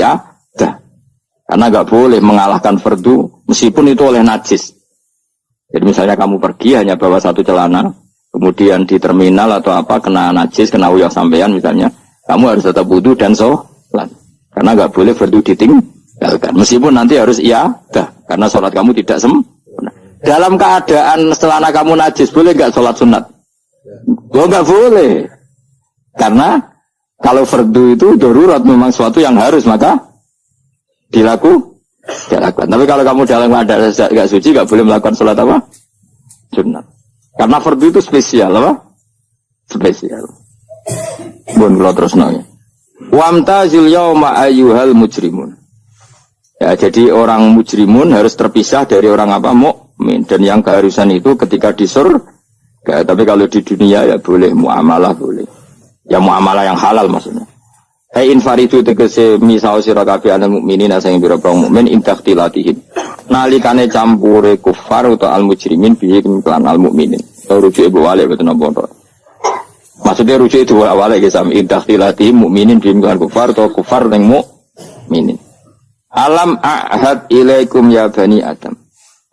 karena nggak boleh mengalahkan fardu, meskipun itu oleh najis. Jadi misalnya kamu pergi hanya bawa satu celana, kemudian di terminal atau apa kena najis, kena uyah sampean misalnya. Kamu harus tetap wudu dan sholat. Karena nggak boleh fardu ditinggalkan. Meskipun nanti harus karena sholat kamu tidak sempurna. Dalam keadaan celana kamu najis, boleh nggak sholat sunat? Oh, nggak boleh. Karena kalau fardu itu darurat, memang sesuatu yang harus, maka dilakukan. Tapi kalau kamu dalam keadaan nggak suci, nggak boleh melakukan sholat apa? Sunat. Karena fardu itu spesial, apa? Spesial. Bon kula terusno. Wamtazil yauma ayyuhal mujrimun. Ya, jadi orang mujrimun harus terpisah dari orang apa? Mukmin. Dan yang keharusan itu ketika di surga. Tapi kalau di dunia ya boleh muamalah boleh. Ya muamalah yang halal maksudnya. Infaridu tegese misal sira kabeh ana mukminin sing pira-pira mukmin intaktilatihim. Nalikane campure kufar utawa al mujrimin bihi lan al mukminin. Rujuk ibu wale betul napa. Maksudnya rujuk itu awalnya sami intaktilatihim mukminin bihi lan kufar atau kufar ning mukminin. Alam ahad ilaikum ya bani Adam.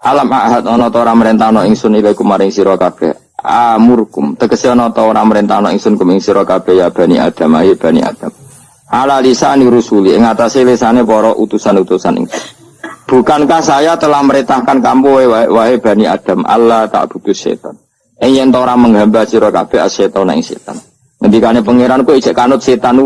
Alam ahad ana ta ora merentano ingsun ilaikum maring sira kabeh. Amurkum tegese ana ta ora merentano ingsun kum ing sira kabeh ya bani Adam ya bani Adam. Ala lisani rusuli ing atase lisane para utusan-utusan ingsun. Bukankah saya telah merintahkan kamu wahai bani Adam Allah ta'budu setan. Yen ora menghamba sira kabeh setan ing setan. Ngendikane pangeran kowe ijek kanut setan